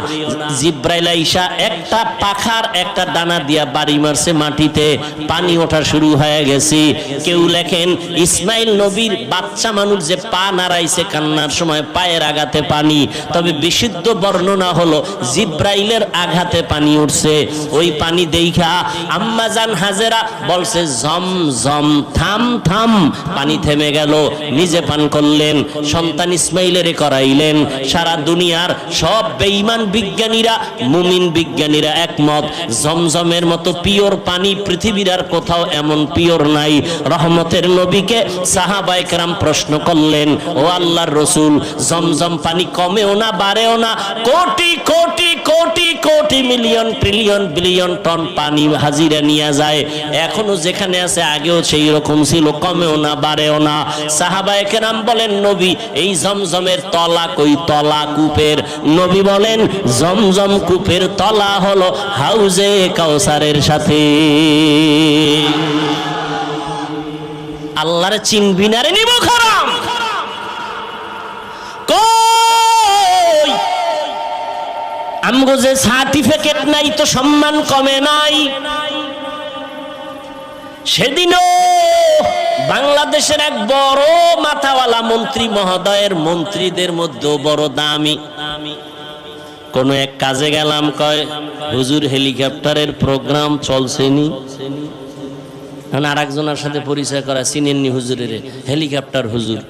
জিব্রাইল আইসা একটা পাখার একটা দানা দিয়া বাড়ি মারছে মাটিতে, পানি ওঠা শুরু হয়ে গেছে। কেউ লেখেন ইসমাইল নবীর বাচ্চা মানুষ যে পা নাড়াইছে কান্নার সময়, পায়ের আঘাতে পানি। তবে বিশুদ্ধ বর্ণনা হলো জিব্রাইলের আঘাতে পানি উঠছে। ওই পানি দেখা আম্মা জান হাজেরা বলছে, জম জম, থাম থাম। পানি থেমে গেল, নিজে পান করলেন, সন্তান ইসমাইলের করাইলেন। সারা দুনিয়ার সব বেঈমান বিজ্ঞানীরা, মুমিন বিজ্ঞানীরা একমত, জমজমের মতো পিওর পানি পৃথিবীর আর কোথাও এমন পিওর নাই। রহমতের নবীকে সাহাবায়ে কেরাম প্রশ্ন করলেন, ও আল্লাহর রাসূল, জমজম পানি কমেও না বাড়েও না, crore crore crore crore million trillion billion ton পানি হাজিরা নিয়ে যায়, এখনো যেখানে আছে আগেও সেই রকম ছিল, কমেও না বাড়েও না। সাহাবায়ে কেরাম বলেন, নবী এই জমজমের তলা কই? তলা কূপের। নবী বলেন, জমজম কূপের তলা হলো হাউজে কাউসারের সাথে। আল্লাহর চিনবি না রে নিব খারাম। কই আমগো যে সার্টিফিকেট নাই তো সম্মান কমে নাই। সেদিনও বাংলাদেশের এক বড় মাথাওয়ালা মন্ত্রী মহোদয়ের মন্ত্রীদের মধ্যে বড় দামি কোন এক কাজে গেলাম, কয় হুজুর হেলিকপ্টারের প্রোগ্রাম চলছেনি। আর একজনের সাথে পরিচয় করা, চিনেননি হুজুরের? হেলিকপ্টার হুজুর।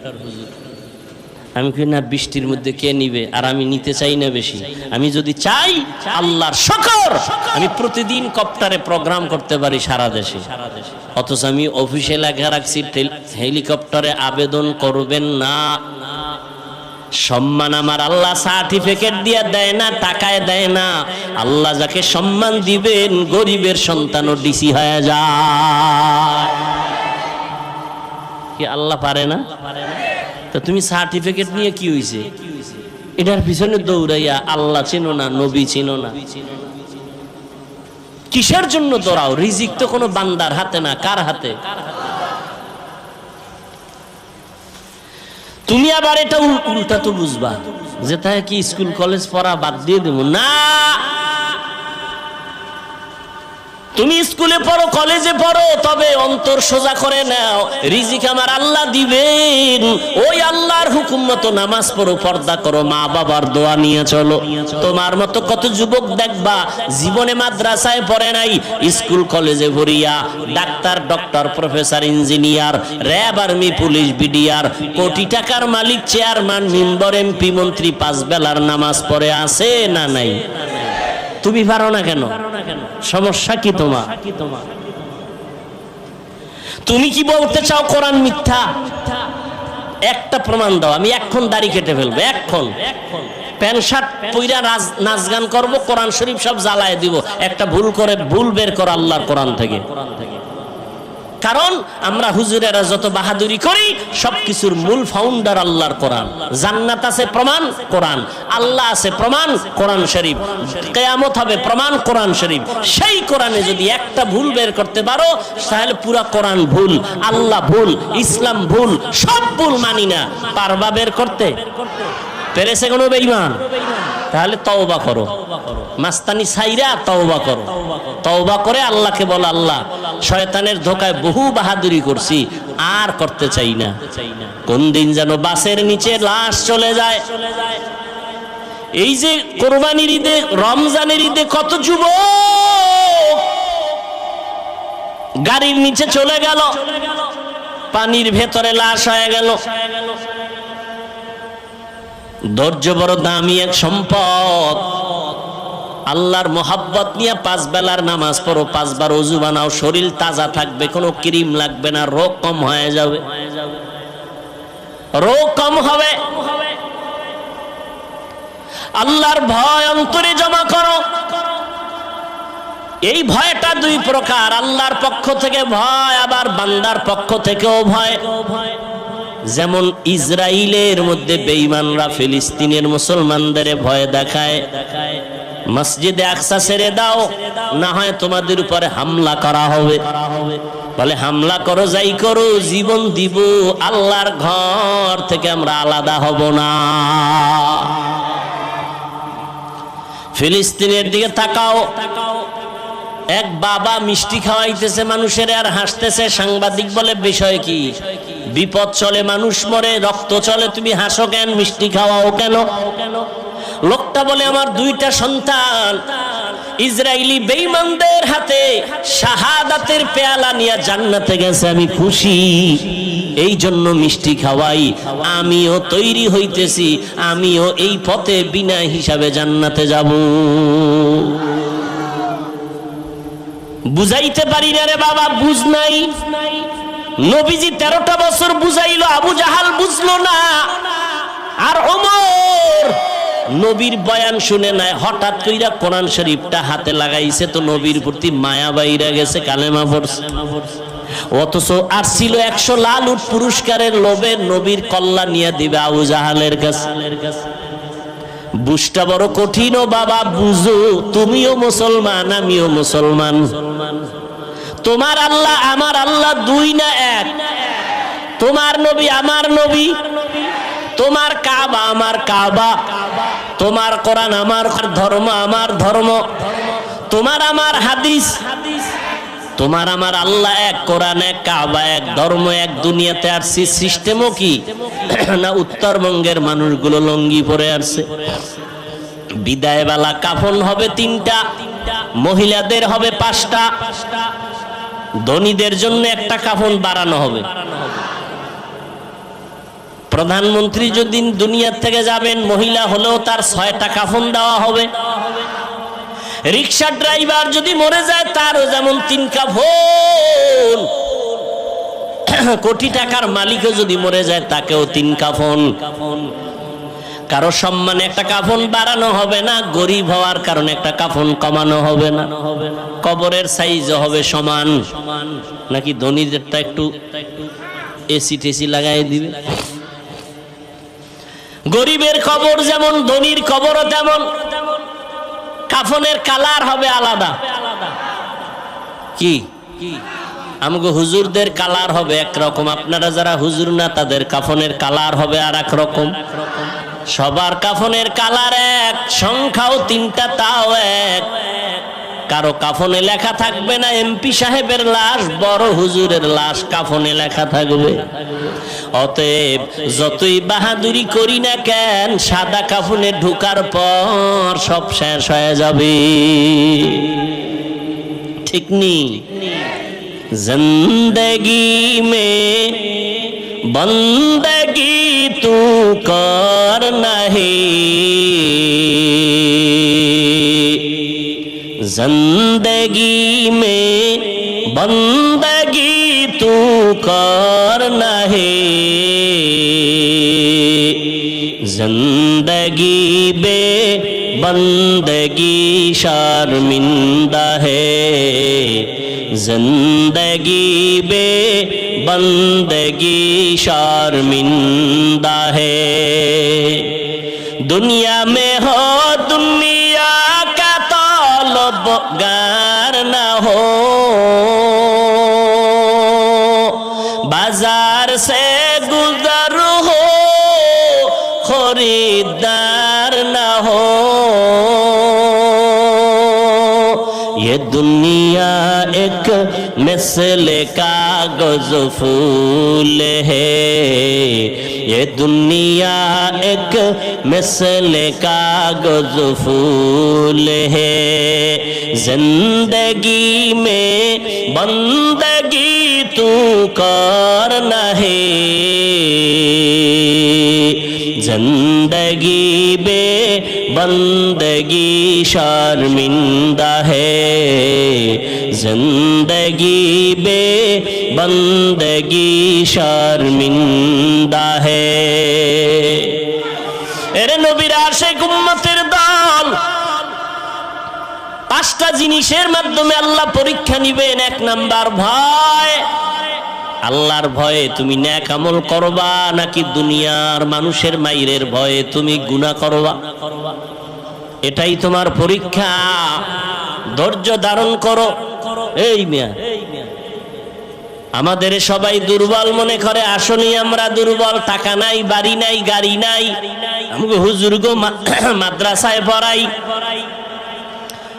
আমি কই না, বৃষ্টির মধ্যে কে নিবে? আর আমি নিতে চাই না বেশি। আমি যদি চাই, আল্লাহর শুকর, আমি প্রতিদিন কপ্টারে প্রোগ্রাম করতে পারি সারা দেশে। অথচ আমি অফিসে লেখা রাখছি হেলিকপ্টারে আবেদন করবেন না। সম্মান আমার আল্লাহ সার্টিফিকেট দিয়ে দেয় না, টাকায় দেয় না। আল্লাহ যাকে সম্মান দিবেন, গরিবের সন্তানও ডিসি হয়ে যায়। কি আল্লাহ পারে না? তো তুমি সার্টিফিকেট নিয়ে কি হইছে? এটার পিছনে দৌড়াইয়া আল্লাহ চিনো না, নবী চিনো না, কিসের জন্য দৌড়াও? রিজিক তো কোনো বান্দার হাতে না, কার হাতে? তুমি আবার এটা উল্টা তো বুঝবা যে তাই কি স্কুল কলেজ পড়া বাদ দিয়ে দেব না। তুমি স্কুলে পড়ো, কলেজে পড়ো, তবে অন্তর সোজা করে নাও, রিজিক আমার আল্লাহ দিবেন। ওই আল্লাহর হুকুম মতো নামাজ পড়ো, পর্দা করো, মা বাবার দোয়া নিয়ে চলো। তোমার মতো কত যুবক দেখবা জীবনে মাদ্রাসায় পড়ে নাই, স্কুল কলেজে ভরিয়া doctor, doctor, professor, engineer, RAB, army, police, BDR, কোটি টাকার মালিক, চেয়ারম্যান, মেম্বার, এমপি, মন্ত্রী, পাঁচ বেলার নামাজ পড়ে আছে না নাই? তুমি পারো না কেন? সমস্যা কি তোমার? তুমি কি বলতে চাও কোরআন মিথ্যা? একটা প্রমাণ দাও, আমি এখন দাড়ি কেটে ফেলবো, এখন প্যান্ট শার্ট পইরা নাচ গান করবো, কোরআন শরীফ সব জ্বালায় দিব। একটা ভুল বের করো আল্লাহর কোরআন থেকে। কারণ আমরা হুজুরেরা যত বাহাদুরি করি, সবকিছুর মূল ফাউন্ডার আল্লাহর কোরআন। জান্নাত আছে প্রমাণ কোরআন, আল্লাহ আছে প্রমাণ কোরআন শরীফ, কিয়ামত হবে প্রমাণ কোরআন শরীফ। সেই কোরআনে যদি একটা ভুল বের করতে পারো, তাহলে পুরা কোরআন ভুল, আল্লাহ ভুল, ইসলাম ভুল, সব ভুল মানি না। পারবা বের করতে? পেরেছে কোনো বেঈমান? তাহলে তওবা করো, মাস্তানি ছাইরা তওবা করো। তওবা করে আল্লাহকে বলো, আল্লাহ শয়তানের ধোকায় বহু বাহাদুরি করছি, আর করতে চাই না। কোন দিন যেন বাসের নিচে লাশ চলে যায়। এই যে কোরবানির ঈদে, রমজানের ঈদে কত যুবক গাড়ির নিচে চলে গেল, পানির ভেতরে লাশ হয়ে গেল। ধৈর্য বড় দামি এক সম্পদ। আল্লাহর মোহাব্বত নিয়ে পাঁচ বেলার নামাজ পড়ো, পাঁচবার ওযু বানাও, শরীর তাজা থাকবে, কোনো ক্রিম লাগবে না, রোগ কম হয়ে যাবে, রোগ কম হবে। আল্লাহর ভয় অন্তরে জমা করো। এই ভয়টা দুই প্রকার, আল্লাহর পক্ষ থেকে ভয়, আবার বান্দার পক্ষ থেকেও ভয়। যেমন ইসরায়েলের মধ্যে বেঈমানরা ফিলিস্তিনের মুসলমানদের ভয় দেখায়, মসজিদে আকসা ছেড়ে দাও, না হয় তোমাদের উপরে হামলা করা হবে। বলে হামলা করো, যাই করো, জীবন দিব, আল্লাহর ঘর থেকে আমরা আলাদা হব না। ফিলিস্তিনের দিকে তাকাও, এক বাবা মিষ্টি খাওয়াইতেছে মানুষের আর হাসতেছে। সাংবাদিক বলে বিষয় কি? বিপদ চলে, মানুষ মরে, রক্ত চলে, তুমি হাসো কেন, মিষ্টি খাওয়াও কেন? লোকটা বলে আমার দুইটা সন্তান ইসরায়েলি বেঈমানদের হাতে শাহাদাতের পেয়ালা নিয়ে জান্নাতে গেছে, আমি খুশি, এই জন্য মিষ্টি খাওয়াই। আমিও তৈরি হইতেছি, আমিও এই পথে বিনা হিসাবে জান্নাতে যাব। বুঝাইতে পারি না রে বাবা, বুঝ নাই। নবীজি 13টা বছর বুঝাইলো, আবু জাহাল বুঝলো না। আর ওমর নবীর বয়ান শুনে নাই, হঠাৎ কইরা কোরআন শরীফটা হাতে লাগাইছে, তো নবীর প্রতি মায়া বাইরা গেছে, কালেমা পড়ছে। অথচ আর ছিল 100 লাল উট পুরস্কারের লোভে নবীর কল্লা নিয়ে দিবে আবু জাহালের কাছে। বুঝটা বড় কঠিন ও বাবা, বুঝো। তুমিও মুসলমান, আমিও মুসলমান। তোমার আল্লাহ আমার আল্লাহ দুই না এক? তোমার নবী আমার নবী, তোমার কাবা আমার কাবা, তোমার কোরআন আমার ধর্ম আমার ধর্ম, তোমার আমার হাদিস, তোমার আমার আল্লাহ এক, কোরআন এক, কাবা এক, ধর্ম এক। দুনিয়াতে আসছি সিস্টেমও কি না উত্তরবঙ্গের মানুষগুলো লঙ্গি পরে আসছে। বিদায় বেলা কাফন হবে 3টা, মহিলাদের হবে 5টা, ধনীদের জন্য একটা কাফন বাড়ানো হবে। প্রধানমন্ত্রী যদি দুনিয়া থেকে যাবেন, মহিলা হলেও তার 6টা কাফন দেওয়া হবে। রিক্সা ড্রাইভার যদি মরে যায়, তারও যেমন 3 কাফন। কোটি টাকার মালিকও যদি মরে যায়, তাকেও 3 কাফন। কারো সম্মানে একটা কাফন বাড়ানো হবে না, গরিব হওয়ার কারণে একটা কাফন কমানো হবে না। কবরের সাইজ হবে সমান, নাকি ধনীদেরটা একটু এসি টেসি লাগাই দিবে। গরিবের কবর যেমন, ধনীর কবরও তেমন। কাফনের কালার হবে আলাদা। কি আমগো হুজুরদের কালার হবে একরকম, আপনারা যারা হুজুর না তাদের কাফনের কালার হবে আর এক রকম। সবার কাফনের কালার এক, সংখ্যাও 3টা, তাও এক। কারো কাফনে লেখা থাকবে না এমপি সাহেবের লাশ, বড় হুজুরের লাশ কাফনে লেখা থাকবে। অতএব যতই বাহাদুরি করি না কেন, সাদা কাফনে ঢুকার পর সব শেষ হয়ে যাবে। ঠিক নি? জিন্দেগি মে বন্দগি তু কর নাহি, जिंदगी में बंदगी तू कर नहीं, जिंदगी बे बंदगी शर्मिंदा है, जिंदगी बे बंदगी शर्मिंदा है। दुनिया में हो दुनिया गार न हो, बाजार से गुजर हो, खरीदार न हो। ये दुनिया एक मिसल कागज फूल है, ये दुनिया एक मिसल कागज फूल है। जिंदगी में बंदगी तू कर नहीं, जिंदगी बे बंदगी शर्मिंदा है, जिंदगी बे बंदगी शर्मिंदा है। এরে নবীর আশিক উম্মতের দল, 5টা জিনিসের মাধ্যমে আল্লাহ পরীক্ষা নিবেন। 1 নাম্বার ভয়। আল্লাহর ভয়ে তুমি নেক আমল করবা, নাকি দুনিয়ার মানুষের মাইরের ভয়ে তুমি গুনাহ করবা? এটাই তোমার পরীক্ষা। ধৈর্য ধারণ করো। এই মিয়া, আমাদের সবাই দুর্বল মনে করে, আসনি আমরা দুর্বল। টাকা নাই, বাড়ি নাই, গাড়ি নাই। আমাকে হুজুর গো মাদ্রাসায় পড়াই,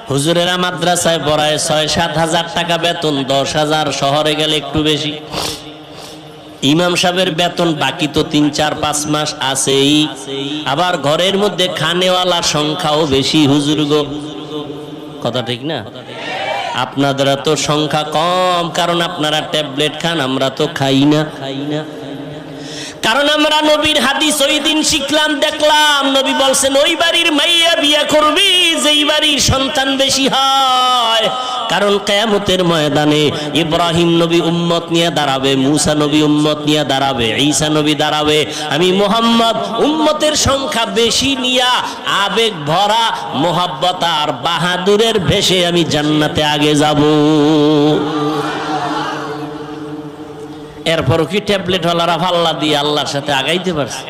হুজুরেরা মাদ্রাসায় পড়ায় 6-7 হাজার টাকা বেতন, 10,000, শহরে গেলে একটু বেশি। ইমাম সাহেবের বেতন বাকি তো 3-4-5 মাস আছেই। আবার ঘরের মধ্যে খানেওয়ালার সংখ্যাও বেশি হুজুর গো। কথা ঠিক না? আপনাদের তো সংখ্যা কম, কারণ আপনারা ট্যাবলেট খান, আমরা তো খাই না। কারণ আমরা নবীর হাদিস ওই দিন শিখলাম, দেখলাম নবী বলছেন ওই বাড়ির মাইয়া বিয়া করবি যেই বাড়ির সন্তান বেশি হয়, কারণ কিয়ামতের ময়দানে ইব্রাহিম নবী উম্মত নিয়ে দাঁড়াবে, মূসা নবী উম্মত নিয়ে দাঁড়াবে, ঈসা নবী দাঁড়াবে, আমি মুহাম্মদ উম্মতের সংখ্যা বেশি নিয়া আবেগ ভরা মোহাব্বত আর বাহাদুরের ভেসে আমি জান্নাতে আগে যাব। এরপরও কি ট্যাবলেটওয়ালারা পাল্লা দিয়ে আল্লাহর সাথে আগাইতে পারছে?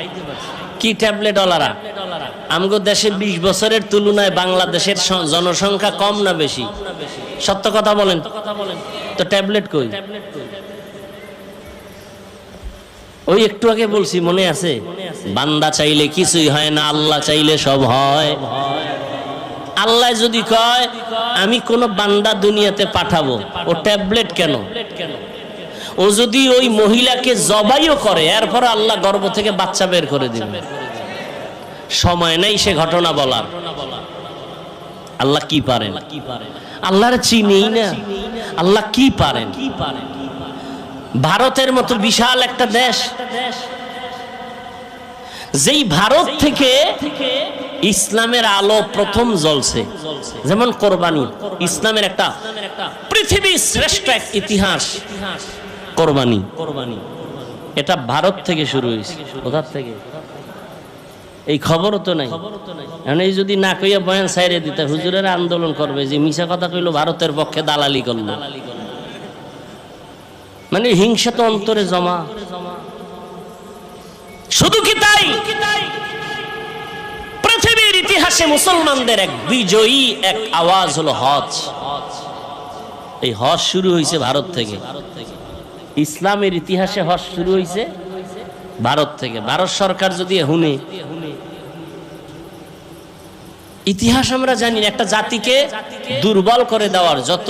কি ট্যাবলেটওয়ালারা? আমগো দেশে 20 বছরের তুলনায় বাংলাদেশের জনসংখ্যা কম না বেশি? সত্য কথা বলেন তো, ট্যাবলেট কই? ওই একটু আগে বলছি, মনে আছে? বান্দা চাইলে কিছুই হয় না, আল্লাহ চাইলে সব হয়। আল্লাহ যদি কয় আমি কোন বান্দা দুনিয়াতে পাঠাবো, ও ট্যাবলেট কেন? ও যদি ওই মহিলাকে জবাইও করে, এরপর আল্লাহ গর্ভ থেকে বাচ্চা বের করে দিবে, সময় নেই সে ঘটনা বলার। আল্লাহ কি পারেন? আল্লাহর চিনি না, আল্লাহ কি পারেন? ভারতের মতো বিশাল একটা দেশ, যেই ভারত থেকে ইসলামের আলো প্রথম জ্বলছে, যেমন কোরবানি, ইসলামের একটা পৃথিবীর শ্রেষ্ঠ এক ইতিহাস কোরবানি। এটা ভারত থেকে শুরু হয়েছে। কোথার থেকে? এই খবরও তো নাই। এই যদি না কইয়া বয়ান সাইরে দিতে, হুজুরের আন্দোলন করবে যে মিশা কথা কইলো, ভারতের পক্ষে দালালি করলো। মানে হিংসা তো অন্তরে জমা। শুধু কি তাই? পৃথিবীর ইতিহাসে মুসলমানদের এক বিজয়ী এক আওয়াজ হলো হজ। এই হজ শুরু হয়েছে ভারত থেকে। ইসলামের ইতিহাসে হজ শুরু হয়েছে ভারত থেকে। ভারত সরকার যদি হুনে, ইতিহাস আমরা জানি না, একটা জাতিকে দুর্বল করে দেওয়ার যত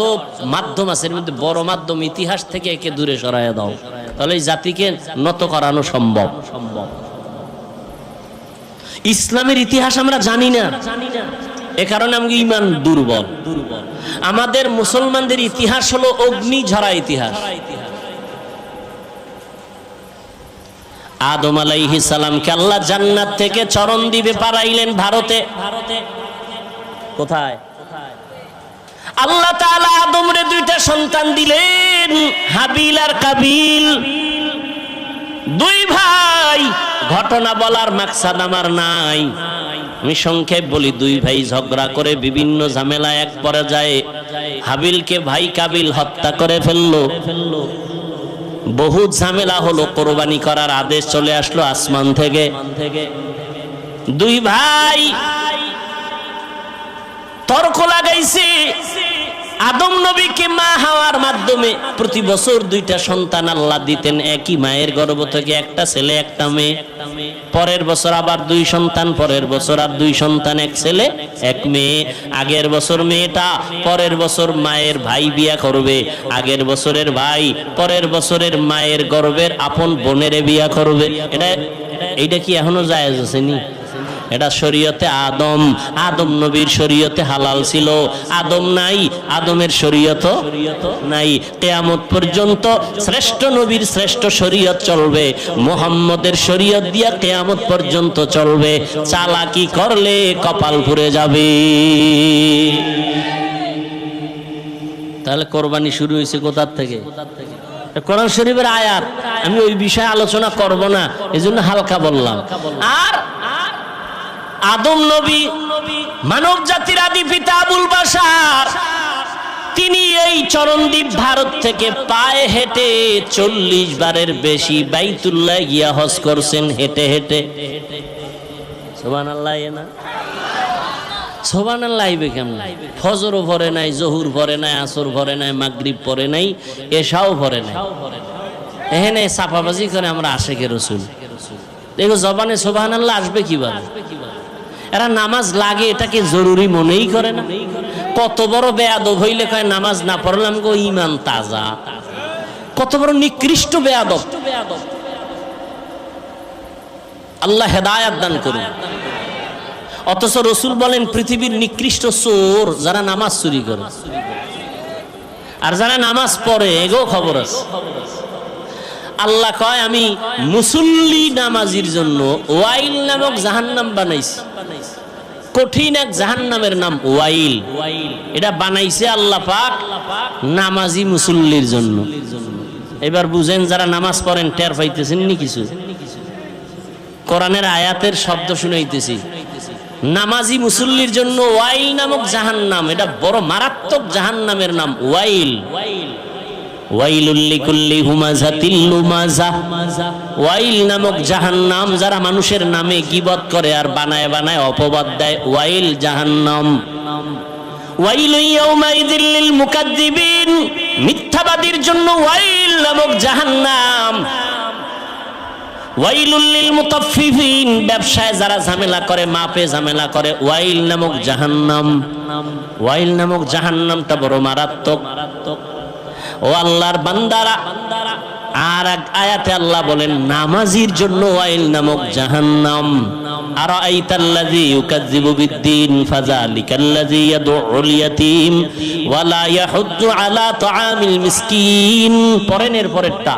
মাধ্যম আছে, এর মধ্যে বড় মাধ্যম ইতিহাস থেকে একে দূরে সরাইয়া দাও, তাহলে এই জাতিকে নত করানো সম্ভব। ইসলামের ইতিহাস আমরা জানি না, এ কারণে আমাদের ঈমান দুর্বল। আমাদের মুসলমানদের ইতিহাস হলো অগ্নি ঝরা ইতিহাস। আদম আলাইহিস সালামকে আল্লাহ জান্নাত থেকে চরণ দ্বীপে পাঠাইলেন ভারতে। কোথায়? আল্লাহ তাআলা আদমরে দুইটা সন্তান দিলেন, হাবিল আর কাবিল, দুই ভাই। ঘটনা বলার মাকসাদ আমার নাই, আমি সংক্ষেপ বলি। দুই ভাই ঝগড়া করে বিভিন্ন ঝামেলা এক পর্যায়ে হাবিলকে ভাই কাবিল হত্যা করে ফেললো। বহু ঝামেলা হলো, কোরবানি করার আদেশ চলে আসলো আসমান থেকে। দুই ভাই তর্ক লাগাইছে। আদম নবীকে মা হাওয়ার মাধ্যমে প্রতি বছর দুইটা সন্তান আল্লাহ দিতেন, একই মায়ের গর্ভ থেকে, একটা ছেলে একটা মেয়ে। পরের বছর আবার দুই সন্তান, পরের বছর আর দুই সন্তান, এক ছেলে এক মেয়ে। আগের বছর মেয়েটা, পরের বছর মায়ের ভাই বিয়া করবে। আগের বছরের ভাই পরের বছরের মায়ের গর্ভের আপন বোনের বিয়া করবে। এটা কি এখনো জায়েজ আছে নি? এটা শরীয়তে আদম নবীর শরীয়তে হালাল ছিল। আদম নাই, আদমের শরীয়ত নাই। কিয়ামত পর্যন্ত শ্রেষ্ঠ নবীর শ্রেষ্ঠ শরীয়ত চলবে, মুহাম্মদের শরীয়ত দিয়া কিয়ামত পর্যন্ত চলবে। চালাকি করলে কপাল পুড়ে যাবে। তাহলে কোরবানি শুরু হয়েছে কোথার থেকে? কোরআন শরীফের আয়াত। আমি ওই বিষয়ে আলোচনা করব না, এজন্য হালকা বললাম। আর আদম নবী মানব জাতির আদি পিতা আবুল বাশার, তিনি এই চরণদ্বীপ ভারত থেকে পায়ে হেঁটে 40 বারের বেশি বাইতুল্লাহ গিয়া হজ করছেন, হেঁটে হেঁটে। সুবহানাল্লাহ। না সুবহানাল্লাহ কেমন? ফজরও পড়ে নাই, জহুর পড়ে নাই, আসর পড়ে নাই, মাগরিব পড়ে নাই, এশাও পড়ে নাই। এখানে চাপাবাজি করে আমরা আশেকে রসুল। দেখো জবানে সুবহানাল্লাহ আসবে কিভাবে? এরা নামাজ লাগে এটাকে জরুরি মনেই করে না। কত বড় বেয়াদব হইলে কয় নামাজ না পড়লাম গো ঈমান তাজা। কত বড় নিকৃষ্ট বেয়াদব। আল্লাহ হেদায়েত দান করুন। অথচ রসুল বলেন পৃথিবীর নিকৃষ্ট চোর যারা নামাজ চুরি করে, আর যারা নামাজ পড়ে এগো খবর আছে। আল্লাহ কয় আমি মুসল্লি নামাজির জন্য ওয়াইল নামক জাহান্নাম বানাইছি। কঠিন এক জাহান্নামের নাম ওয়াইল। এটা বানাইছে আল্লাহ পাক নামাজি মুসল্লির জন্য। এবার বুঝেন, যারা নামাজ পড়েন টের পাইতেছেন নি কিছু? কোরআনের আয়াতের শব্দ শুনাইতেছি। নামাজি মুসল্লির জন্য ওয়াইল নামক জাহান্নাম, এটা বড় মারাত্মক জাহান্নামের নাম ওয়াইল। ওয়াইলুল লিকুল্লি হুমাযাতিল লুমাযা, ওয়াইল নামক জাহান্নাম, যারা মানুষের নামে গীবত করে আর বানায় বানায় অপবাদ দেয়, ওয়াইল জাহান্নাম। ওয়াইলু ইয়াউমাইযিল লিল মুকাদ্দিবিন, মিথ্যাবাদীর জন্য ওয়াইল নামক জাহান্নাম। ওয়াইলুল লিল মুতাফফিফিন, ব্যবসায় যারা ঝামেলা করে, মাপে ঝামেলা করে, ওয়াইল নামক জাহান্নাম। ওয়াইল নামক জাহান্নামটা বড় মারাত্মক। ও আল্লাহর বান্দারা, আর এক আয়াতে আল্লাহ বলেন নামাজির জন্য ওয়াইল নামক জাহান্নাম। আরাআইতাল্লাযী ইউকাযযিবু বিদ্দীন ফাযালিকাল্লাযী ইয়াদউল ইয়াতীম ওয়া লা ইয়াহুদ্দু আলা তাআমিল মিসকিন। পরেন এর পরেরটা,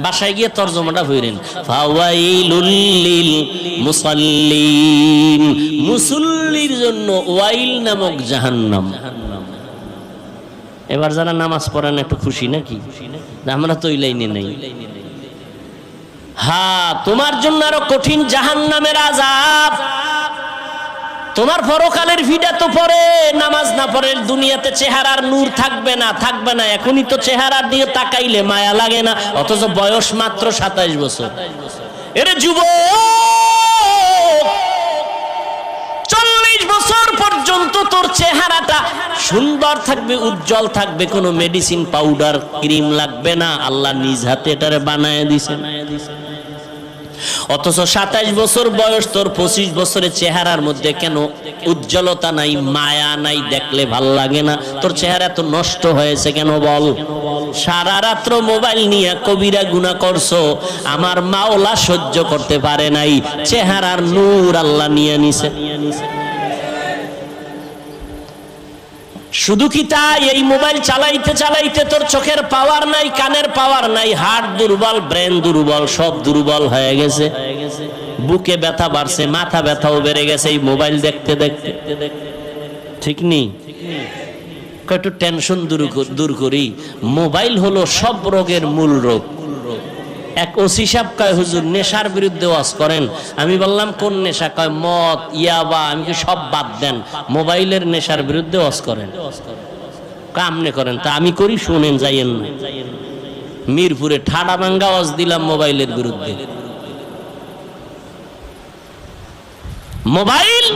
বাসায় গিয়ে তরজমাটা হইরেন, ফাওয়াইলুল লিল মুসাল্লিন, মুসল্লির জন্য ওয়াইল নামক জাহান্নাম। এবার যারা নামাজ পড়েন একটু খুশি নাকি? আমরা তো ওই লাইনে নেই। হ্যাঁ, তোমার জন্য আরো কঠিন জাহান্নামের আযাব। তোমার পরকালের ভিডা তো পরে, নামাজ না পড়ে দুনিয়াতে চেহারার নূর থাকবে না, থাকবে না। এখনই তো চেহারার দিকে তাকাইলে মায়া লাগে না, অথচ বয়স মাত্র 27 বছর। এরে যুবক, 40 বছর পর্যন্ত তোর চেহারাটা সুন্দর থাকবে, উজ্জ্বল থাকবে, কোনো মেডিসিন পাউডার ক্রিম লাগবে না, আল্লাহ নিজ হাতে এটারে বানায় দিছে। অথচ 27 বছর বয়স তোর, 25 বছরের চেহারার মধ্যে কেন উজ্জ্বলতা নাই, মায়া নাই, দেখলে ভাল লাগে না? তোর চেহারা এত নষ্ট হয়েছে কেন বল? সারা রাত্র মোবাইল নিয়ে কবিরা গুনাহ করছো, আমার মাওলা সহ্য করতে পারে নাই, চেহারার নূর আল্লাহ নিয়ে নিছে। শুধু কি তাই? এই মোবাইল চালাইতে চালাইতে তোর চোখের পাওয়ার নাই, কানের পাওয়ার নাই, হার্ট দুর্বল, ব্রেন দুর্বল, সব দুর্বল হয়ে গেছে। বুকে ব্যথা বাড়ছে, মাথা ব্যথাও বেড়ে গেছে এই মোবাইল দেখতে দেখতে। ঠিক নেই? একটু টেনশন দূর করি। মোবাইল হলো সব রোগের মূল রোগ। এক ওসি সাহেব কয়, হুজুর নেশার বিরুদ্ধে ওয়াজ করেন। আমি বললাম কোন নেশা? কয় মদ, ইয়াবা। আমি কি সব বাদ দেন, মোবাইলের নেশার বিরুদ্ধে ওয়াজ করেন। কামনে করেন? তা আমি করি, শুনেন, যাইয়েন না। মিরপুরে ঠাডা ভাঙ্গা ওয়াজ দিলাম মোবাইলের বিরুদ্ধে। মোবাইল,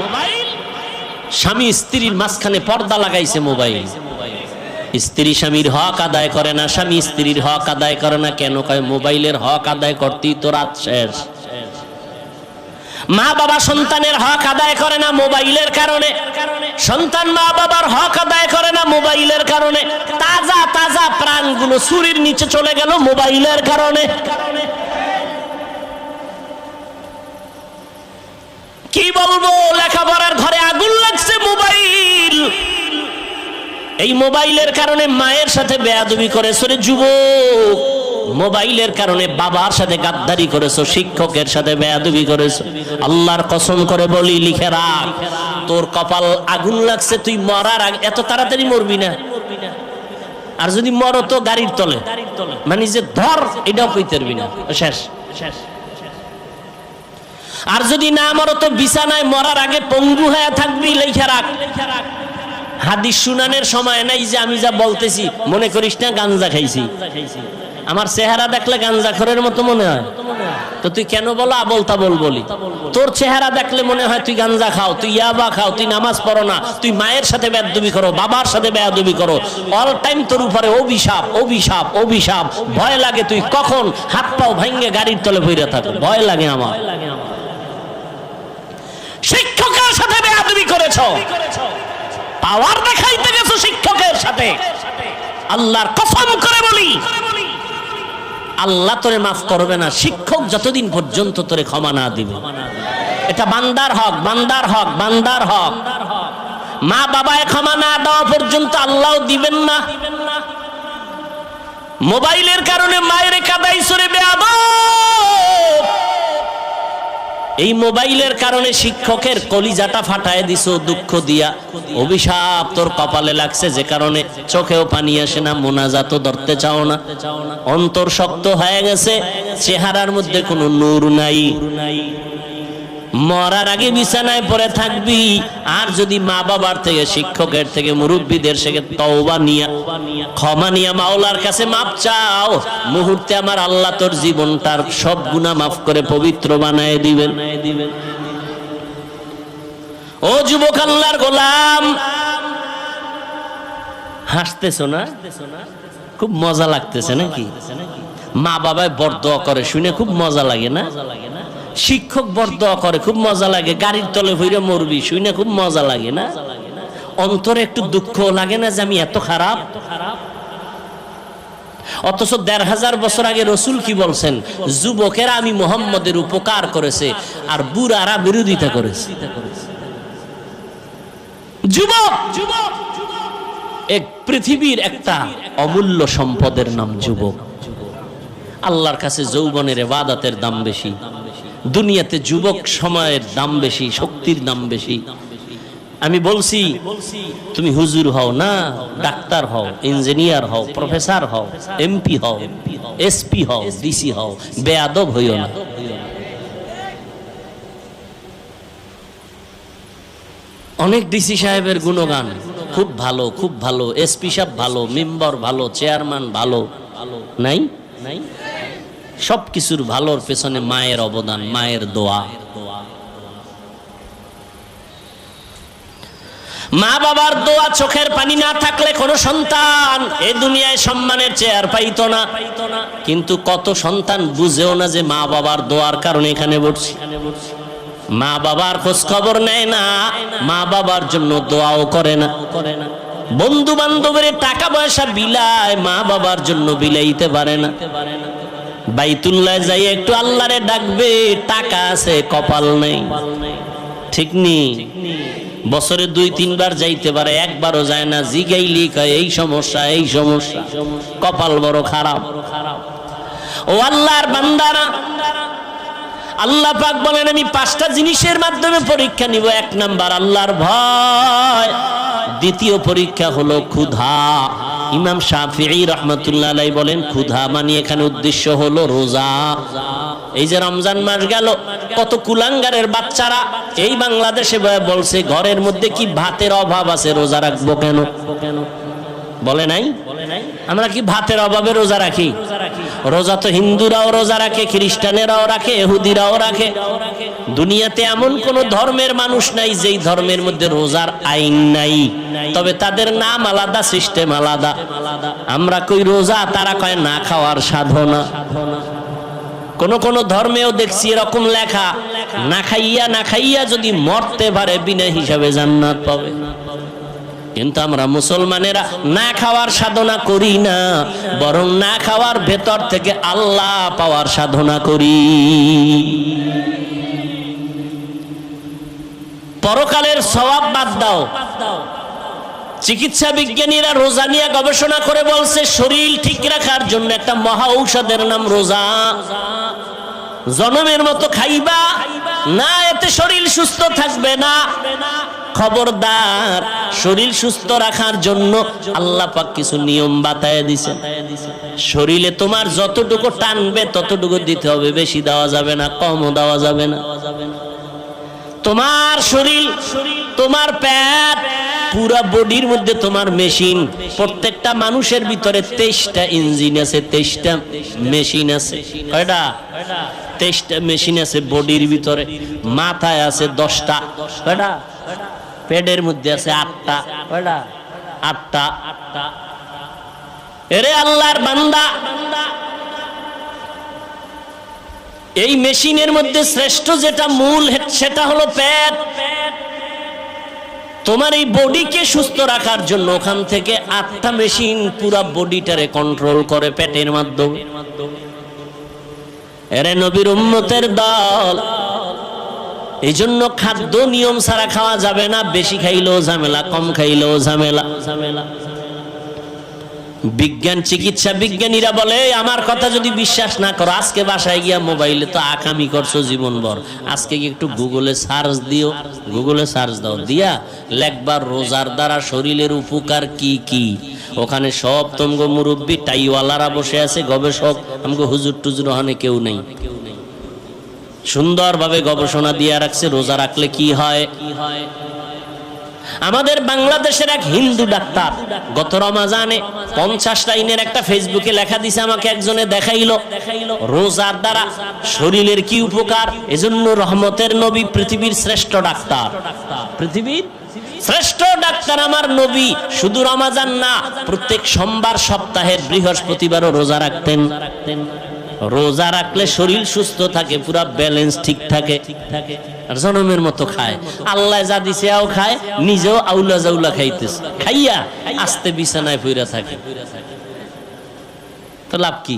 স্বামী স্ত্রীর মাঝখানে পর্দা লাগাইছে মোবাইল। স্ত্রী স্বামীর হক আদায় করে না, স্বামী স্ত্রীর হক আদায় করে না। কেন? কয় মোবাইলের হক আদায় করতেই তো রাত শেষ। মা বাবা সন্তানের হক আদায় করে না মোবাইলের কারণে, সন্তান মা বাবার হক আদায় করে না মোবাইলের কারণে। তাজা তাজা প্রাণগুলো ছুরির নিচে চলে গেল মোবাইলের কারণে। কি বলবো, লেখাপড়ার ঘরে আগুন লাগছে মোবাইল। এই মোবাইলের কারণে মায়ের সাথে বেয়াদবি করেছো রে যুবক, মোবাইলের কারণে বাবার সাথে গাদ্দারি করেছো, শিক্ষকের সাথে বেয়াদবি করেছো। আল্লাহর কসম করে বলি, লিখে রাখ, তোর কপাল আগুন লাগছে। তুই মরার আগে এত তাড়াতাড়ি মরবি না। আর যদি মরো তো গাড়ির তলে, মানে যে ধর এটাও কইতে পারবি না, শেষ। আর যদি না মরো তো বিছানায় মরার আগে পঙ্গু হয়ে থাকবি, লিখে রাখ। হাদিস শুনানের সময় নাই যে আমি যা বলতেছি মনে করিস না গাঞ্জা খাইছি। আমার চেহারা দেখলে গাঞ্জাখোরের মতো মনে হয়, তো তুই কেন বলো আবল তাবল বলি? তোর চেহারা দেখলে মনে হয় তুই গাঞ্জা খাও, তুই ইয়াবা খাও, তুই নামাজ পড়ো না, তুই মায়ের সাথে বেয়াদবি করো, বাবার সাথে বেয়াদবি করো। অল টাইম তোর উপরে অভিশাপ, অভিশাপ, অভিশাপ। ভয় লাগে তুই কখন হাত পাও ভাঙ্গে গাড়ির তলে বইরা থাকো, ভয় লাগে আমার। শিক্ষকের সাথে বেয়াদবি করেছো, পাওয়ার দেখাইতে গেছো শিক্ষকের সাথে। আল্লাহর কসম করে বলি, আল্লাহ তোরে মাফ করবে না শিক্ষক যতদিন পর্যন্ত তোরে ক্ষমা না দিবে। এটা বান্দার হক, বান্দার হক, বান্দার হক। মা বাবায় ক্ষমা না দেওয়া পর্যন্ত আল্লাহ দিবেন না। মোবাইলের কারণে মায়ের কাদাইছো রে বেয়াদব। এই মোবাইলের কারণে শিক্ষকের কলিজাটা ফাটায় দিছো দুঃখ দিয়া, অভিশাপ তোর কপালে লাগছে, যে কারণে চোখেও পানি আসে না, মোনাজাতও ধরতে চাও না, অন্তর শক্ত হয়ে গেছে, চেহারার মধ্যে কোনো নূর নাই। মরার আগে বিছানায় পড়ে থাকবি। আর যদি মা বাবার থেকে, শিক্ষকের থেকে, মুরব্বীদের থেকে তওবা নিয়া, ক্ষমা নিয়া মাওলার কাছে মাপ চাও, মুহূর্তে আমার আল্লাহ তোর জীবনটার সব গুনাহ মাফ করে পবিত্র বানায় দিবেন। ও যুবক আল্লাহর গোলাম, হাসতেছো না? খুব মজা লাগতেছে নাকি? মা বাবায় বরদোয়া করে শুনে খুব মজা লাগে না? শিক্ষক বরদোয়া করে খুব মজা লাগে, গাড়ির তলে হইরে মরবি শুনে খুব মজা লাগে না? অন্তরে একটু দুঃখ লাগে না যে আমি এত খারাপ? অথচ ১৫০০ বছর আগে রসুল কি বলছেন? যুবকেরা আমি মুহাম্মদের উপকার করেছে আর বুড়ারা বিরোধিতা করেছে। যুবক এক পৃথিবীর একটা অমূল্য সম্পদের নাম যুবক। আল্লাহর কাছে যৌবনের ইবাদতের দাম বেশি, দুনিয়াতে যুবক সময়ের দাম বেশি, শক্তির দাম বেশি। আমি বলছি তুমি হুজুর হও না, ডাক্তার হও, ইঞ্জিনিয়ার হও, প্রফেসর হও, এমপি হও, এসপি হও, ডিসি হও, বেয়াদব হইও না। অনেক ডিসি সাহেবের গুণগান, খুব ভালো, খুব ভালো, এসপি সাহেব ভালো, মেম্বার ভালো, চেয়ারম্যান ভালো, নাই নাই সবকিছুর ভালোর পেছনে মায়ের অবদান, মায়ের দোয়া। মা বাবার দোয়া, চোখের পানি না থাকলে কোনো সন্তান এই দুনিয়ায় সম্মানের চেয়ার পাইতো না। কিন্তু কত সন্তান বুঝেও না যে মা বাবার দোয়ার কারণে এখানে বসছি। মা বাবার খোঁজ খবর নেয় না, মা বাবার জন্য দোয়াও করে না। বন্ধু বান্ধবের টাকা পয়সা বিলায়, মা বাবার জন্য বিলাইতে পারে না। বাইতুল্লাহ যাই একটু আল্লাহরে ডাকবে, টাকা আছে কপাল নেই, ঠিক নেই। বছরে ২-৩ বার যাইতে পারে, একবারও যায় না। জিগাইলি কয় এই সমস্যা, এই সমস্যা, কপাল বড় খারাপ। ও আল্লাহর বান্দারা, আল্লাহ পাক বলেন আমি 5টা জিনিসের মাধ্যমে পরীক্ষা নিব। 1 নাম্বার আল্লাহর ভয়, দ্বিতীয় পরীক্ষা হলো ক্ষুধা। ইমাম শাফিঈ রাহমাতুল্লাহ আলাইহি বলেন ক্ষুধা মানে এখানে উদ্দেশ্য হলো রোজা। এই যে রমজান মাস গেল, কত কুলাঙ্গারের বাচ্চারা এই বাংলাদেশে বলছে ঘরের মধ্যে কি ভাতের অভাব আছে, রোজা রাখবো কেন? বলে নাই? আমরা কি ভাতের অভাবে রোজা রাখি? রোজা তো হিন্দুরাও রোজা রাখে, খ্রিস্টানেরাও রাখে, ইহুদিরাও রাখে। দুনিয়াতে এমন কোন ধর্মের মানুষ নাই যেই ধর্মের মধ্যে রোজার আইন নাই, তবে তাদের নাম আলাদা, সিস্টেম আলাদা। আমরা কই রোজা, তারা কয় না খাওয়ার সাধনা। কোন কোন ধর্মেও দেখছি এরকম লেখা, না খাইয়া যদি মরতে পারে বিনা হিসাবে জান্নাত পাবে। কিন্তু আমরা মুসলমানেরা না খাওয়ার সাধনা করি না, বরং না খাওয়ার ভেতর থেকে আল্লাহ পাওয়ার সাধনা করি। পরকালের সওয়াব বাদ দাও। চিকিৎসা বিজ্ঞানীরা রোজা নিয়ে গবেষণা করে বলছে শরীর ঠিক রাখার জন্য একটা মহা ঔষধের নাম রোজা। জনমের মতো খাইবা না, এতে শরীর সুস্থ থাকবে না। খবরদার, শরীর সুস্থ রাখার জন্য আল্লাহ পাক কিছু নিয়ম বাতায় দিয়েছেন। শরীরে তোমার যতটুকু টানবে ততটুকু দিতে হবে, বেশি দেওয়া যাবে না, কমও দেওয়া যাবে না। তোমার শরীর, তোমার পেট, পুরা বডির মধ্যে তোমার মেশিন। প্রত্যেকটা মানুষের ভিতরে 23টা ইঞ্জিন আছে, 23টা মেশিন আছে। কয়টা? 23টা মেশিন আছে বডির ভিতরে। মাথায় আছে 10টা। কয়টা? পেটের মধ্যে আছে 8টা। কয়টা? 8টা। এরে আল্লাহর বান্দা, এই মেশিনের মধ্যে শ্রেষ্ঠ যেটা মূল, সেটা হলো পেট। তোমার এই বডিকে সুস্থ রাখার জন্য ওখান থেকে 8টা মেশিন পুরা বডিটারে কন্ট্রোল করে পেটের মাধ্যমে। এরে নবীর উম্মতের দল, এই জন্য খাদ্য নিয়ম ছাড়া খাওয়া যাবে না। বেশি খাইলেও ঝামেলা, কম খাইলেও ঝামেলা। বিজ্ঞান চিকিৎসা বিজ্ঞানীরা বলে আমার কথা যদি বিশ্বাস না করো আজকে বাসায় গিয়া মোবাইলে তো আকামি করছো জীবনভর, আজকে কি একটু গুগলে সার্চ দিও, গুগলে সার্চ দাও, দিয়া লেখবার রোজার দ্বারা শরীরের উপকার কি কি। ওখানে সব তোমগো মুরব্বী টাইওয়ালারা বসে আছে, গবেষক, আমগো হুজুর টুজুর ওখানে কেউ নেই। সুন্দরভাবে গবেষণা দিয়ে রাখছে রোজা রাখলে কি হয়। আমাদের বাংলাদেশের এক হিন্দু ডাক্তার গত রমাজানে 50 লাইনের একটা ফেসবুকে লেখা দিছে, আমাকে একজনে দেখাইলো রোজার দ্বারা শরীরের কি উপকার। এজন্য রহমতের নবী পৃথিবীর শ্রেষ্ঠ ডাক্তার, পৃথিবীর শ্রেষ্ঠ ডাক্তার আমার নবী শুধু রমাজান না, প্রত্যেক সোমবার সপ্তাহের বৃহস্পতিবারও রোজা রাখতেন। রোজা রাখলে শরীর সুস্থ থাকে, পুরা ব্যালেন্স ঠিক থাকে, আর জনমের মতো খায়। আল্লাহ যা দিছে আও খায়, নিজেও আউলা জাউলা খাইতেছে, খাইয়া আস্তে বিছানায় পইরা থাকে। তো লাভ কি?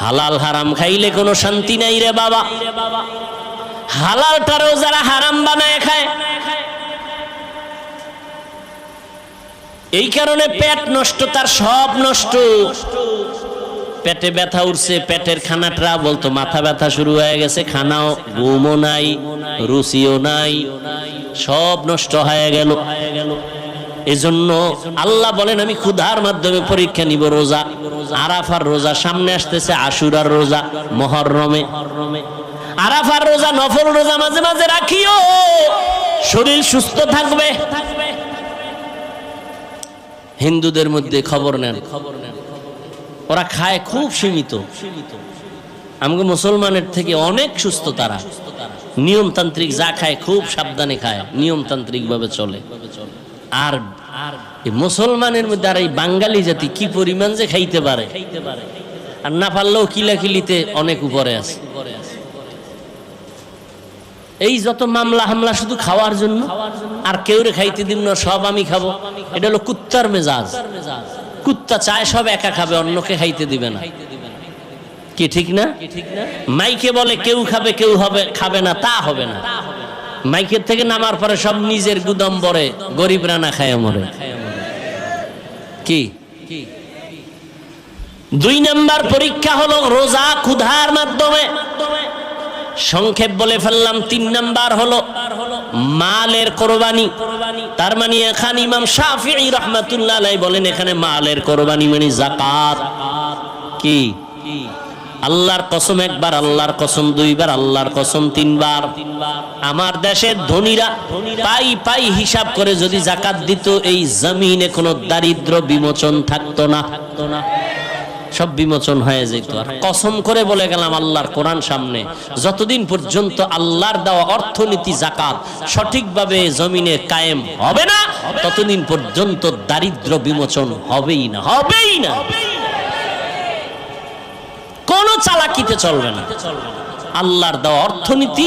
হালাল হারাম খাইলে কোনো শান্তি নাই রে বাবা। হালালটারও যারা হারাম বানায় খায়, এই কারণে পেট নষ্ট, তার সব নষ্ট। পেটে ব্যথা উঠছে, পেটের খানাটা বলতো মাথা ব্যথা শুরু হয়ে গেছে, খানাও ঘুমও নাই, রুচিও নাই, সব নষ্ট হয়ে গেল। এজন্য আল্লাহ বলেন আমি ক্ষুধার মাধ্যমে পরীক্ষা নিব রোজা। আরাফার রোজা সামনে আসতেছে, আশুরার রোজা মুহররমে। আরাফার রোজা নফল রোজা মাঝে মাঝে রাখিও, শরীর সুস্থ থাকবে। হিন্দুদের মধ্যে খবর নেন, ওরা খায় খুব সীমিত, আমাকে মুসলমানের থেকে অনেক সুস্থ তারা। নিয়মতান্ত্রিক যা খায় খুব সাবধানে খায়, নিয়মতান্ত্রিক ভাবে চলে। আর মুসলমানের মধ্যে আর এই বাঙালি জাতি কি পরিমাণ যে খাইতে পারে, আর না পারলেও কিলাকিলিতে অনেক উপরে আছে। এই যত মামলা হামলা শুধু খাওয়ার জন্য, আর কেউ রে খাইতে দিব না, সব আমি খাবো। এটা হলো কুত্তার মেজাজ। কুত্তা চায় সব একা খাবে, অন্যকে খাইতে দিবে না। কি ঠিক না? মাইকে বলে কেউ খাবে কেউ হবে খাবে না, তা হবে না। মাইকের থেকে নামার পরে সব নিজের গুদাম ভরে, গরিবরা না খায় মরে। কি 2 নাম্বার পরীক্ষা হলো রোজা ক্ষুধার মাধ্যমে। সংক্ষেপ বলে ফেললাম। 3 নাম্বার হলো মালের কোরবানি। তার মানে এখন ইমাম শাফিঈ রাহমাতুল্লাহ আলাইহি বলেন এখানে মালের কোরবানি মানে যাকাত। কি আল্লাহর কসম একবার, আল্লাহর কসম 2 বার, আল্লাহর কসম 3 বার। আমার দেশের ধনীরা পাই পাই হিসাব করে যদি যাকাত দিত, এই জমিনে কোনো দারিদ্র বিমোচন থাকতো না, সব বিমোচন হয়ে যেত। আর কসম করে বলে গেলাম আল্লাহর কোরআন সামনে, যতদিন পর্যন্ত আল্লাহর দেওয়া অর্থনীতি যাকাত সঠিকভাবে জমিনে কায়েম হবে না, ততদিন পর্যন্ত দারিদ্র বিমোচন হবেই না, হবেই না। কোন চালাকিতে চলবে না। আল্লাহর দেওয়া অর্থনীতি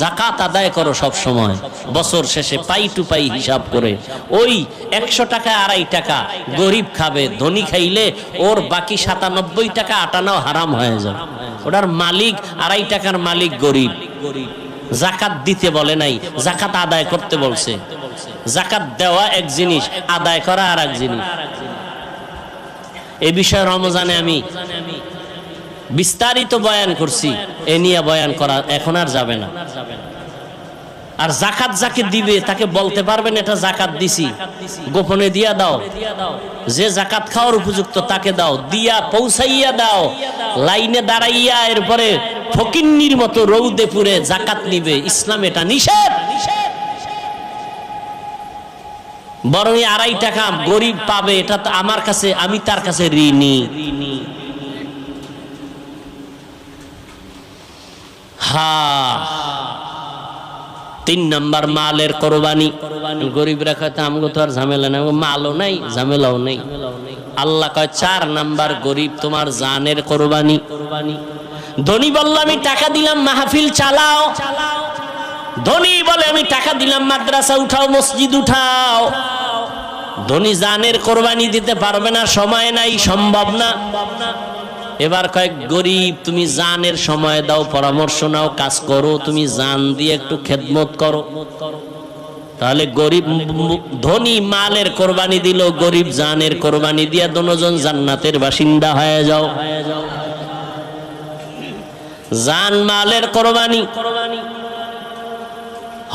যাকাত আদায় করো সব সময়, বছর শেষে পাই টু পাই হিসাব করে। ওই 100 টাকা 2.5 টাকা গরিব খাবে, ধনী খাইলে ওর বাকি 97 টাকা আটানাও হারাম হয়ে যাবে। ওটার মালিক 2.5 টাকার মালিক গরিব। যাকাত দিতে বলে নাই, যাকাত আদায় করতে বলছে। যাকাত দেওয়া এক জিনিস, আদায় করা আর এক জিনিস। এই বিষয়ে রমজানে আমি বিস্তারিত বয়ান করছি, এ নিয়ে বয়ান করা এখন আর যাবে না। আর যাকাত যাকে দিবে তাকে বলতে পারবেন এটা যাকাত দিছি, গোপনে দিয়া দাও। যে যাকাত খাওয়ার উপযুক্ত তাকে দাও, দিয়া পৌঁছাইয়া দাও। লাইনে দাঁড়াইয়া এরপরে ফকিন্নির মতো রৌদে পুরে যাকাত নিবে, ইসলাম এটা নিষেধ। বরং 2.5 টাকা গরিব পাবে, এটা তো আমার কাছে, আমি তার কাছে ঋণী। হ্যাঁ, 3 নাম্বার মালের কোরবানি। গরিবরা কয় তো আমগো তো আর ঝামেলা নাই, মালও নাই ঝামেলাও নেই। আল্লাহ কয় 4 নাম্বার গরিব তোমার জানের কোরবানি। ধনী বলল আমি টাকা দিলাম মাহফিল চালাও, ধনী বলে আমি টাকা দিলাম মাদ্রাসা উঠাও, মসজিদ উঠাও। ধনী জানের কোরবানি দিতে পারবে না, সময় নাই, সম্ভব না। এবার কয়েক গরিব তুমি জানের সময় দাও, পরামর্শ নাও, কাজ করো, তুমি জান দিয়ে একটু খেদমত করো। তাহলে গরিব ধনী মালের কোরবানি দিল, গরিব জানের কোরবানি দিয়া দুজন জান্নাতের বাসিন্দা হয়ে যাও। জান মালের কোরবানি,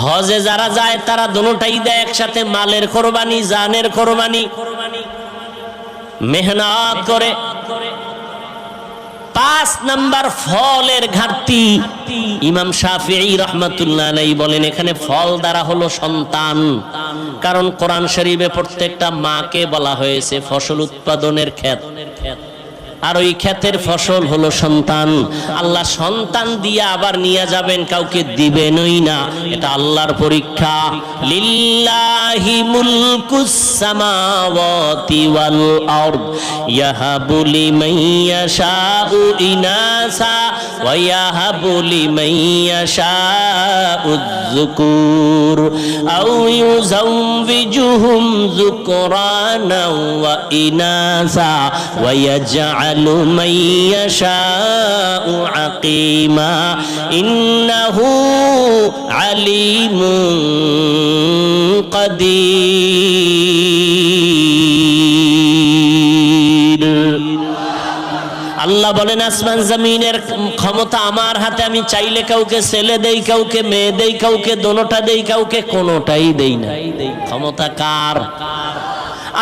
হজে যারা যায় তারা দুটোটাই দেয় একসাথে, মালের কোরবানি, জানের কোরবানি। মেহনত করে। 5 নাম্বার ফলের ঘাটতি। ইমাম শাফিঈ রাহমাতুল্লাহ আলাইহি বলেন এখানে ফল দ্বারা হলো সন্তান, কারণ কোরআন শরীফে প্রত্যেকটা মাকে বলা হয়েছে ফসল উৎপাদনের ক্ষেত, আর ওই ক্ষেতের ফসল হলো সন্তান। আল্লাহ সন্তান দিয়া আবার নিয়ে যাবেন, কাউকে দিবেনই না, এটা আল্লাহর পরীক্ষা। লিল্লাহি মুলকুস সামাওয়াতি ওয়াল আরদ ইয়াহাবু লিমান ইয়াশাউ ইনাসা ওয়া ইয়াহাবু লিমান ইয়াশাউ যুকুর আও ইউযাওবিজুহুম যুকরানা ওয়া ইনাসা ওয়া ইয়াজআল من يشاء عقيما إنه عليم قدير। আল্লাহ বলেন আসমান জমিনের ক্ষমতা আমার হাতে, আমি চাইলে কাউকে ছেলে দেই, কাউকে মেয়ে দেই, কাউকে দোনোটা দেই, কাউকে কোনোটাই দেই না। ক্ষমতা কার?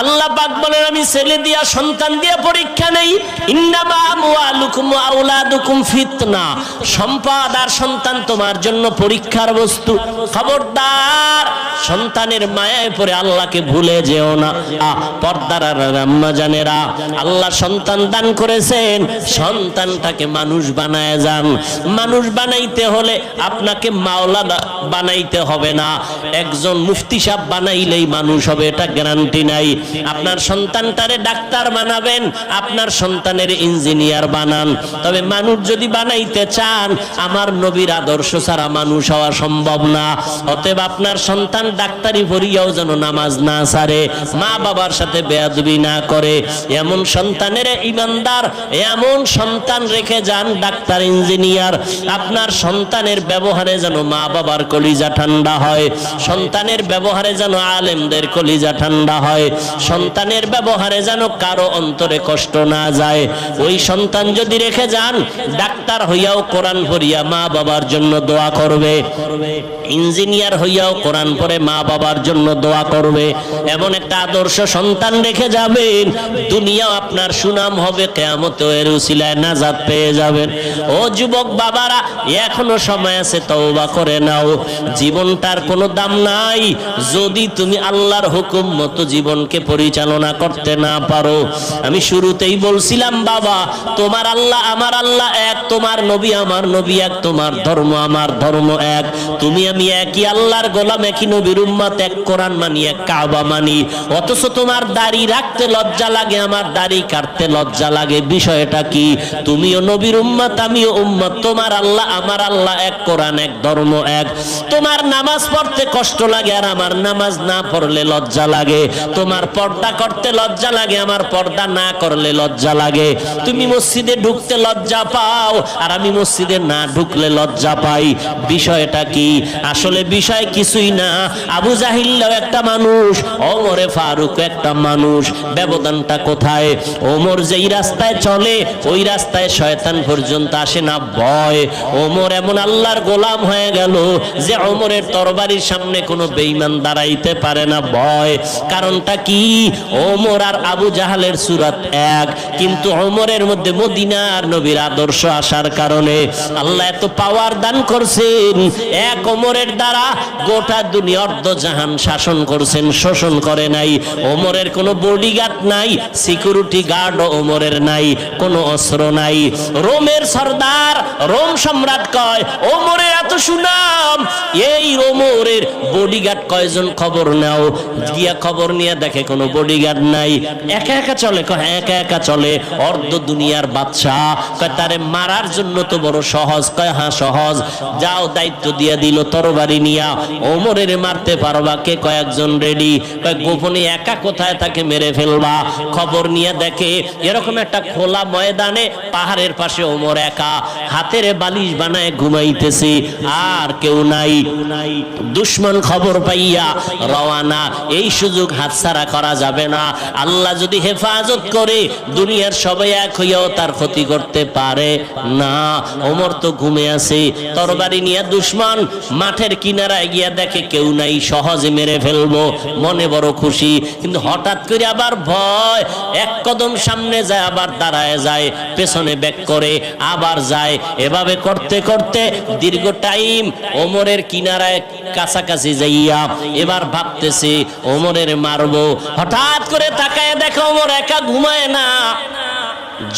আল্লাহ পাক বলেন আমি ছেলে দিয়া সন্তান দিয়া পরীক্ষা নেই। ইন্নামা আমওয়ালুকুম ওয়া আওলাদুকুম ফিতনা, সম্পদ আর সন্তান তোমার জন্য পরীক্ষার বস্তু। খবরদার সন্তানের মায়ায় পড়ে আল্লাহকে ভুলে যেও না। পর্দার আম্মা জানেরা, আল্লাহ সন্তান দান করেছেন, সন্তানটাকে মানুষ বানায় যান। মানুষ বানাইতে হলে আপনাকে মাওলানা বানাইতে হবে না, একজন মুফতি সাহেব বানাইলেই মানুষ হবে এটা গ্যারান্টি নাই। আপনার সন্তানটারে ডাক্তার বানাবেন, আপনার সন্তানের ইঞ্জিনিয়ার বানান, তবে মানুষ যদি বানাইতে চান আমার নবীর আদর্শ ছাড়া মানুষ হওয়া সম্ভব না। অতএব আপনার সন্তান ডাক্তারি পড়িয়াও যেন নামাজ না ছাড়ে, মা বাবার সাথে বেয়াদবি না করে, এমন সন্তানের ইমানদার, এমন সন্তান রেখে যান ডাক্তার ইঞ্জিনিয়ার। আপনার সন্তানের ব্যবহারে যেন মা বাবার কলিজা ঠান্ডা হয়, সন্তানের ব্যবহারে যেন আলেমদের কলিজা ঠান্ডা হয়, সন্তানের ব্যবহারে যেন কারো অন্তরে কষ্ট না যায়। ওই সন্তান যদি রেখে যান, ডাক্তার হইয়াও কোরআন পড়িয়া মা বাবার জন্য দোয়া করবে, ইঞ্জিনিয়ার হইয়াও কোরআন পড়ে মা বাবার জন্য দোয়া করবে, এমন একটা আদর্শ সন্তান রেখে যাবেন, দুনিয়াও আপনার সুনাম হবে, কিয়ামতেও এর উসিলায় নাজাত পেয়ে যাবেন। ও যুবক বাবারা, এখনো সময় আছে, তওবা করে নাও। জীবনটার কোনো দাম নাই যদি তুমি আল্লাহর হুকুম মতো জীবনকে পরিচালনা করতে না পারো। আমি শুরুতেই বলছিলাম বাবা, তোমার আল্লাহ আমার আল্লাহ এক, তোমার নবী আমার নবী এক, তোমার ধর্ম আমার ধর্ম এক, তুমি আমি একই আল্লাহর গোলাম, একই নবীর উম্মত, এক কোরআন মানি, এক কাবা মানি। অথচ তোমার দাড়ি রাখতে লজ্জা লাগে, আমার দাড়ি কাটতে লজ্জা লাগে। বিষয়টা কি? তুমিও নবীর উম্মত, আমিও উম্মত, তোমার আল্লাহ আমার আল্লাহ এক, কোরআন এক, ধর্ম এক। তোমার নামাজ পড়তে কষ্ট লাগে আর আমার নামাজ না পড়লে লজ্জা লাগে, তোমার পর্দা করতে লজ্জা লাগে, আমার পর্দা না করলে লজ্জা লাগে। তুমি মসজিদে ঢুকতে লজ্জা পাও আর আমি মসজিদে না ঢুকলে লজ্জা পাই। বিষয়টা কি? আসলে বিষয় কিছুই না। আবু জাহিল্লাও একটা মানুষ, ওমরে ফারুক একটা মানুষ। ব্যবধানটা কোথায়? ওমর যেই রাস্তায় চলে ওই রাস্তায় শয়তান পর্যন্ত আসে না, ভয়। ওমর এমন আল্লাহর গোলাম হয়ে গেল যে ওমরের তরবারির সামনে কোনো বেঈমান দাঁড়াইতে পারে না, ভয়। কারণটা কি? ওমর আর আবু জাহালের সূরত এক, কিন্তু ওমরের মধ্যে মদিনার নবীর আদর্শ আসার কারণে আল্লাহ এত পাওয়ার দান করছেন। এক ওমরের দ্বারা গোটা দুনিয়া অর্ধ জাহান শাসন করছেন, শোষণ করে নাই। ওমরের কোনো বডিগার্ড নাই, সিকিউরিটি গার্ডও ওমরের নাই, কোনো অস্ত্র নাই। রোমের সর্দার, রোম সম্রাট কয় ওমরের এত সুনাম, এই ওমরের বডিগার্ড কয়জন? খবর নাও, গিয়া খবর নিয়ে দেখে কোনো বডিগার্ড নাই, একা একা চলে। কয় একা একা চলে, অর্ধ দুনিয়ার বাদশাহ। কয় তারে মারার জন্য তো বড় সহজ। কয় হ্যাঁ সহজ, যাও দায়িত্ব দিয়ে দিল তরবারি নিয়া ওমরের মারতে পারবা কে? কয়েকজন রেডি। কয় গোপনে একা কোথায় তাকে মেরে ফেলবা? খবর নিয়ে দেখে এরকম একটা খোলা ময়দানে পাহাড়ের পাশে ওমর একা, হাতের বালিশ বানায় ঘুমাইতেছে, আর কেউ নাই। দুশমন খবর পাইয়া রওয়ানা। এই সুযোগ হাতছাড়া করা যাবে না। আল্লাহ যদি হেফাজত করে দুনিয়ার সবাই এক হইয়াও তার ক্ষতি করতে পারে না। ওমর তো ঘুমে আছে, তরবারি নিয়ে দুশমন মাঠের কিনারায় গিয়া দেখে কেউ নাই, সহজে মেরে ফেলবো, মনে বড় খুশি। কিন্তু হঠাৎ করে আবার ভয়, এক কদম সামনে যায় আবার দাঁড়ায় যায়, পেছনে ব্যাক করে আবার যায়। এভাবে করতে করতে দীর্ঘ টাইম ওমরের কিনারায় কাছাকাছি যাইয়া এবার ভাবতেছে ওমরের মারবো। হঠাৎ করে তাকায় দেখে ওমর একা ঘুমায় না,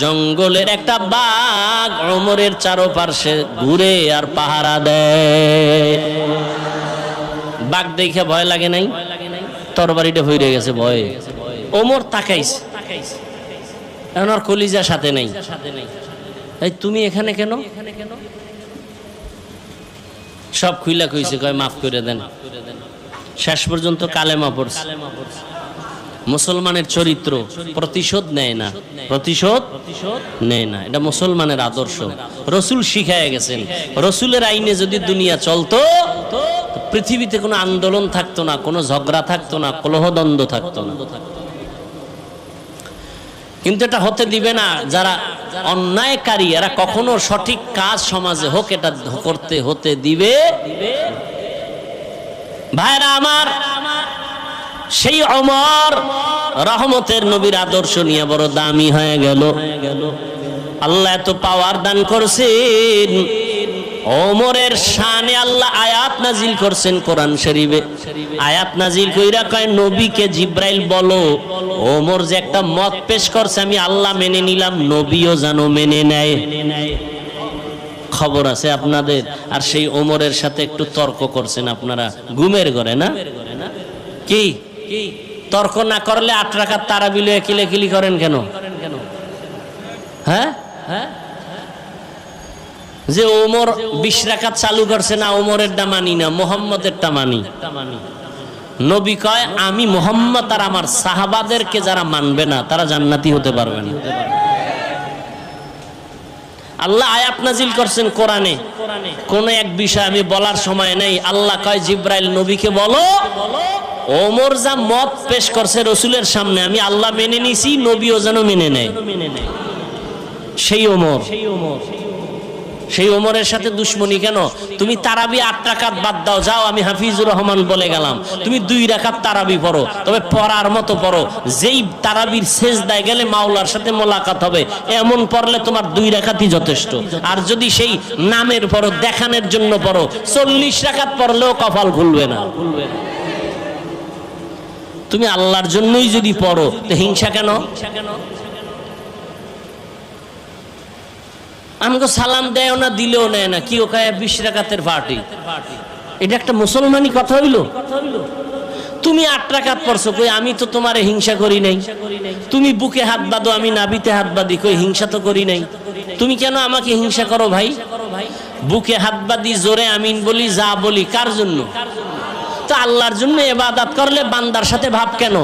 জঙ্গলের একটা বাঘ ওমরের চারপাশে ঘুরে আর পাহারা দেয়। বাঘ দেখে ভয় লাগে নাই? তরবারিটা হইরে গেছে ভয়ে। ওমর তাকাইছে, এখন আর কলিজা সাথে নাই। এই তুমি এখানে কেন? সব খুইলা কইছে, কয় মাফ করে দেন। শেষ পর্যন্ত কালেমা পড়ছে। মুসলমানের চরিত্র প্রতিশোধ নেয় না, প্রতিশোধ নেয় না। এটা মুসলমানের আদর্শ। রসুল শিখায় গেছেন, রসুলের আইনে যদি দুনিয়া চলতো পৃথিবীতে কোনো আন্দোলন থাকতো না, কোনো ঝগড়া থাকতো না, কলহদ্বন্দ্ব থাকতো না। কিন্তু এটা হতে দিবে না। যারা অন্যায়কারী এরা কখনো সঠিক কাজ সমাজে হোক এটা করতে হতে দিবে। ভাইরা আমার, সেই ওমর রহমতের নবীর আদর্শ নিয়ে বড় দামি হয়ে গেল। আল্লাহ এত পাওয়ার দান করছেন, ওমরের শানে আল্লাহ আয়াত নাজিল করছেন কোরআন শরীফে। আয়াত নাজিল কইরা কয় নবীকে জিব্রাইল বলো ওমর যে একটা মত পেশ করছে আমি আল্লাহ মেনে নিলাম, নবীও জানো মেনে নেয়। খবর আছে আপনাদের? আর সেই ওমরের সাথে একটু তর্ক করছেন আপনারা ঘুমের ঘরে, না কি? তর্ক না করলে 8 রাকাত তারাবি লয়ে কিলেকিলি করেন কেন? হ্যাঁ, যে ওমর 20 রাকাত চালু করছে না, ওমরেরটা মানি না, মুহাম্মদেরটা মানি। নবী কয় আমি মুহাম্মদ আর আমার সাহাবাদেরকে যারা মানবে না তারা জান্নাতি হতে পারবে না। আল্লাহ আয়াত নাজিল করছেন কোরআনে, কোন এক বিষয় আমি বলার সময় নেই। আল্লাহ কয় জিব্রাইল নবীকে বলো ওমর যা মত পেশ করছে রসুলের সামনে আমি আল্লাহ মেনে নিছি, নবীও যেন মেনে নেয়। সেই ওমরের সাথে দুশ্মনী কেন? তুমি তারাবি 8 রাকাত বাদ দাও, যাও আমি হাফিজুর রহমান বলে গেলাম, তুমি 2 রাকাত তারাবি পড়ো, তবে পড়ার মতো পড়ো। যেই তারাবির সেজদায় গেলে মাওলার সাথে মোলাকাত হবে এমন পড়লে তোমার 2 রাকাতই যথেষ্ট। আর যদি সেই নামের পড়ো, দেখানোর জন্য পড়ো, 40 রাকাত পড়লেও কপাল খুলবে না। তুমি আল্লাহর জন্যই যদি পড়ো তো হিংসা কেন? আমাকে সালাম দেয় না, দিলেও নেয় না, কি ওখানে 20 রাকাতের পার্টি। এটা একটা মুসলমানি কথা হইল? তুমি 8 রাকাত পড়ছো, কই আমি তো তোমারে হিংসা করি নাই। তুমি বুকে হাত বাঁধো, আমি নাভিতে হাত বাঁধি, কই হিংসা তো করি নাই। তুমি কেন আমাকে হিংসা করো ভাই? বুকে হাত বাঁধি, জোরে আমিন বলি, যা বলি কার জন্য? তো আল্লাহর জন্য ইবাদত করলে বান্দার সাথে ভাব কেন?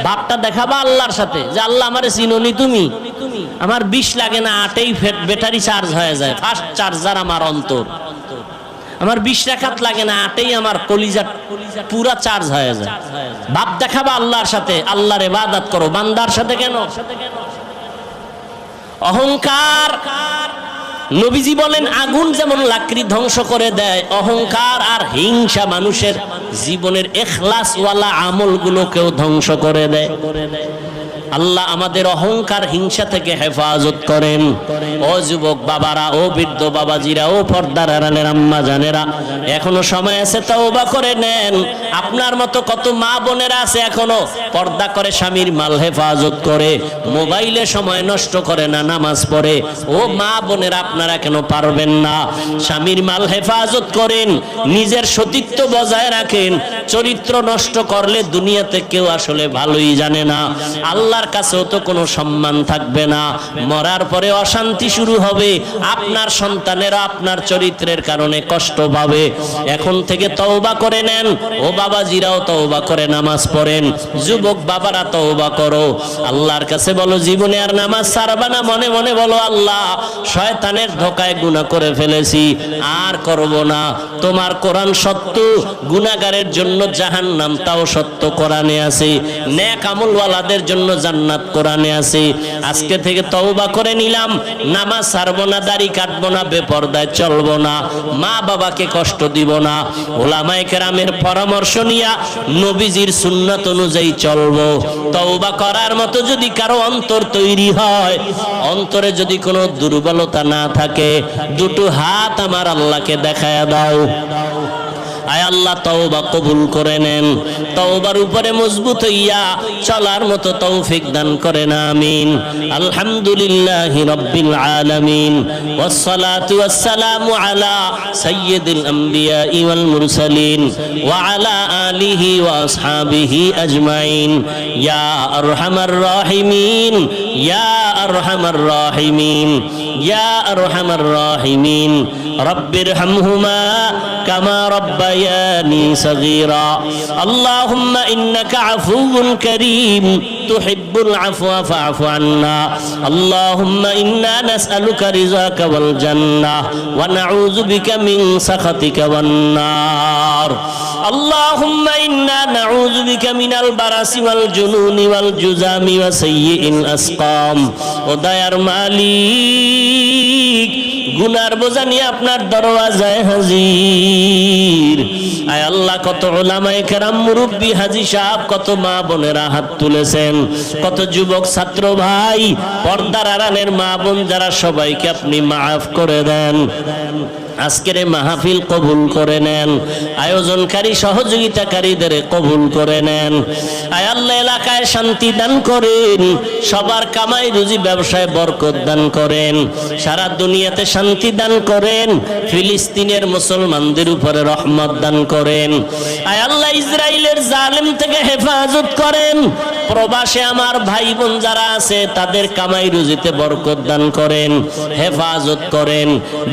ভাবটা দেখাবা আল্লাহর সাথে, যে আল্লাহ আমারে চিনোনি তুমি। আমার 20 লাগে না, 8এই ব্যাটারি চার্জ হয়ে যায়, ফাস্ট চার্জার আমার অন্তর। আমার 20 রাকাত লাগে না, 8এই আমার কলিজা পুরা চার্জ হয়ে যায়। ভাব দেখাবা আল্লাহর সাথে, আল্লাহর ইবাদত করো, বান্দার সাথে কেন? অহংকার, নবীজি বলেন আগুন যেমন লাকড়ি ধ্বংস করে দেয়, অহংকার আর হিংসা মানুষের জীবনের ইখলাসওয়ালা আমলগুলোকেও ধ্বংস করে দেয়। আল্লাহ আমাদের অহংকার হিংসা থেকে হেফাজত করেন। ও যুবক বাবারা, ও বৃদ্ধ বাবাজিরা, ও পর্দার আড়ালের আম্মা জানেরা, এখনো সময় আছে, তওবা করে নেন। আপনার মতো কত মা বোনেরা আছে এখনো পর্দা করে, স্বামীর মাল হেফাজত করে, মোবাইলে সময় নষ্ট করে না, নামাজ পড়ে। ও মা বোনেরা, আপনারা কেন পারবেন না? স্বামীর মাল হেফাজত করেন, নিজের সতীত্ব বজায় রাখেন। চরিত্র নষ্ট করলে দুনিয়াতে কেউ আসলে ভালোই জানে না, আল্লাহর কাছেও তো কোনো সম্মান থাকবে না। মরার পরে অশান্তি শুরু হবে, আপনার সন্তানেরা আপনার চরিত্রের কারণে কষ্ট পাবে। এখন থেকে তওবা করে নেন। ও বাবাজিরাও তওবা করে নামাজ পড়েন, যুবক বাবারা তওবা করো, আল্লাহর কাছে বলো জীবনে আর নামাজ ছাড়বা না। মনে মনে বলো, আল্লাহ শয়তানের ধোকায় গুনাহ করে ফেলেছি, আর করব না। তোমার কোরআন সত্য, গুনাহগারের জন্য জাহান্নাম তাও সত্য কোরআনে আছে, নেক আমলওয়ালাদের জন্য জান্নাত কোরআনে আছে। আজকে থেকে তওবা করে নিলাম, নামাজ ছাড়বো না, দাড়ি কাটবো না, বেপরদায় চলবো না, মা বাবাকে কষ্ট দিব না। ওলামায়ে কেরামের পরামর্শ নিয়া নবীজির সুন্নাত অনুযায়ী চলবো। তওবা করার মতো যদি কারো অন্তর তৈরি হয়, অন্তরে যদি কোনো দুর্বলতা না থাকে, দুটো হাত আমার আল্লাহকে দেখায়া দাও। আয় আল্লাহ, তওবা কবুল করে নেন। তওবার উপরে মজবুত হইয়া চলার মতো তৌফিক দান করেন, আমিন। আলহামদুলিল্লাহি রাব্বিল আলামিন, ওয়াসসালাতু ওয়াসসালামু আলা সাইয়্যিদিল আমবিয়া ওয়াল মুরসালিন ওয়া আলা আলিহি ওয়া আসহাবিহি আজমাইন। ইয়া আরহামার রাহিমিন, ইয়া আরহামার রাহিমিন, ইয়া আরহামার রাহিমিন। রব্বিরহামহুমা কামা রব্বায়ানি সগীরা। আল্লাহুম্মা ইন্নাকা আফুউন কারীম তুহিব্বুল আফওয়া ফা'ফু আন্না। আল্লাহুম্মা ইন্না নাসআলুকা রিযাকা ওয়াল জান্নাহ ওয়া নাউযু বিকা মিন সাখাতিকা ওয়ান নার। আল্লাহুম্মা ইন্না নাউযু বিকা মিনাল বারাসি ওয়াল জুনুনি ওয়াল জুযামি ওয়া সাইয়্যিল আসকাম। ও দয়ার মালিক, গুনার বোঝা নিয়ে আপনার দরওয়াজায় হাজির। আয় আল্লাহ, কত উলামায়ে কেরাম, মুরব্বী, হাজী সাহেব, কত মা বোনেরা হাত তুলেছেন, কত যুবক ছাত্র ভাই, পর্দার আড়ালের মা বোন যারা, সবাইকে আপনি মাফ করে দেন। আজকের এই মাহফিল কবুল করে নেন, আয়োজনকারী সহযোগিতাকারীদের কবুল করে নেন। আয় আল্লাহ, এলাকায় শান্তি দান করেন, সবার কামাই রুজি ব্যবসায় বরকত দান করেন, সারা দুনিয়াতে শান্তি দান করেন, ফিলিস্তিনের মুসলমানদের উপরে রহমত দান করেন। আয় আল্লাহ, ইসরায়েলের জালেম থেকে হেফাজত করেন। প্রবাসে আমার ভাই বোন যারা আছে, তাদের কামাই রুজিতে বরকত দান করেন, হেফাজত করেন।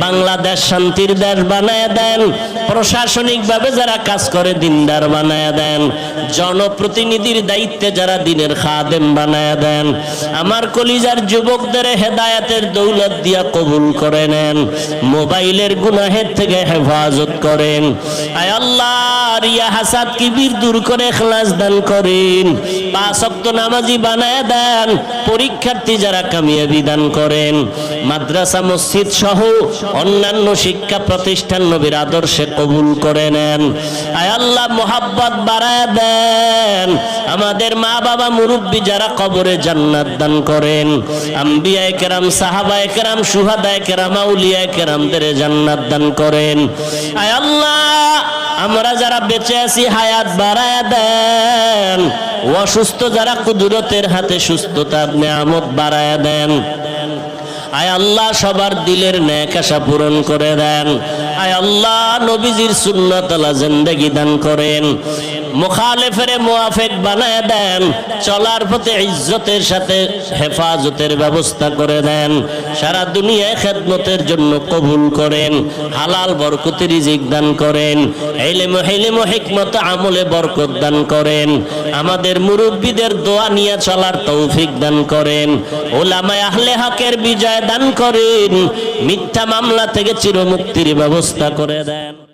বাংলাদেশ শান্তির দেশ বানায় দেন। প্রশাসনিক ভাবে যারা কাজ করে, দিনদার বানায় দেন। জনপ্রতিনিধির দায়িত্বে যারা, দিনের খাদেম বানায় দেন। আমার কলিজার যুবকদের হেদায়েতের দৌলত দিয়া কবুল করে নেন। মোবাইলের গুনাহের থেকে হেফাজত করেন। আয় আল্লাহ, রিয়া হাসাদ কিবির দূর করে ইখলাস দান করেন। 5 ওয়াক্ত নামাজি বানায় দেন। পরীক্ষার্থী যারা, কামিয়াবি দান করেন। মাদ্রাসা মসজিদ সহ অন্যান্য শিক্ষা প্রতিষ্ঠান নবীর আদর্শে কবুল করে নেন। আয় আল্লাহ, মোহাব্বত বাড়ায় দেন। আমাদের মা বাবা মুরব্বী যারা, কবরে জান্নাত দান করেন। আম্বিয়ায়ে কেরাম, সাহাবায়ে কেরাম, শুহাদায়ে কেরাম, আউলিয়ায়ে কেরামদের জান্নাত দান করেন। আয় আল্লাহ, আমরা যারা বেঁচে আছি, হায়াত বাড়ায় দেন। অসুস্থ যারা, কুদরতের হাতে সুস্থতার নিয়ামত বাড়ায় দেন। আয় আল্লাহ, সবার দিলের নেক আশা পূরণ করে দেন। আয় আল্লাহ, নবীজির সুন্নাত আলা জিন্দেগি দান করেন। মুখালেফের মুআফিক বানায় দেন। চলার পথে ইজ্জতের সাথে হেফাজতের ব্যবস্থা করে দেন। সারা দুনিয়ায় খেদমতের জন্য কবুল করেন। হালাল বরকতি রিজিক দান করেন। ইলম হিকমত আমলে বরকত দান করেন। আমাদের মুরব্বীদের দোয়া নিয়ে চলার তৌফিক দান করেন। উলামায়ে আহলে হকের বিজয় দান করেন। মিথ্যা মামলা থেকে চিরমুক্তির ব্যবস্থা করে দেন।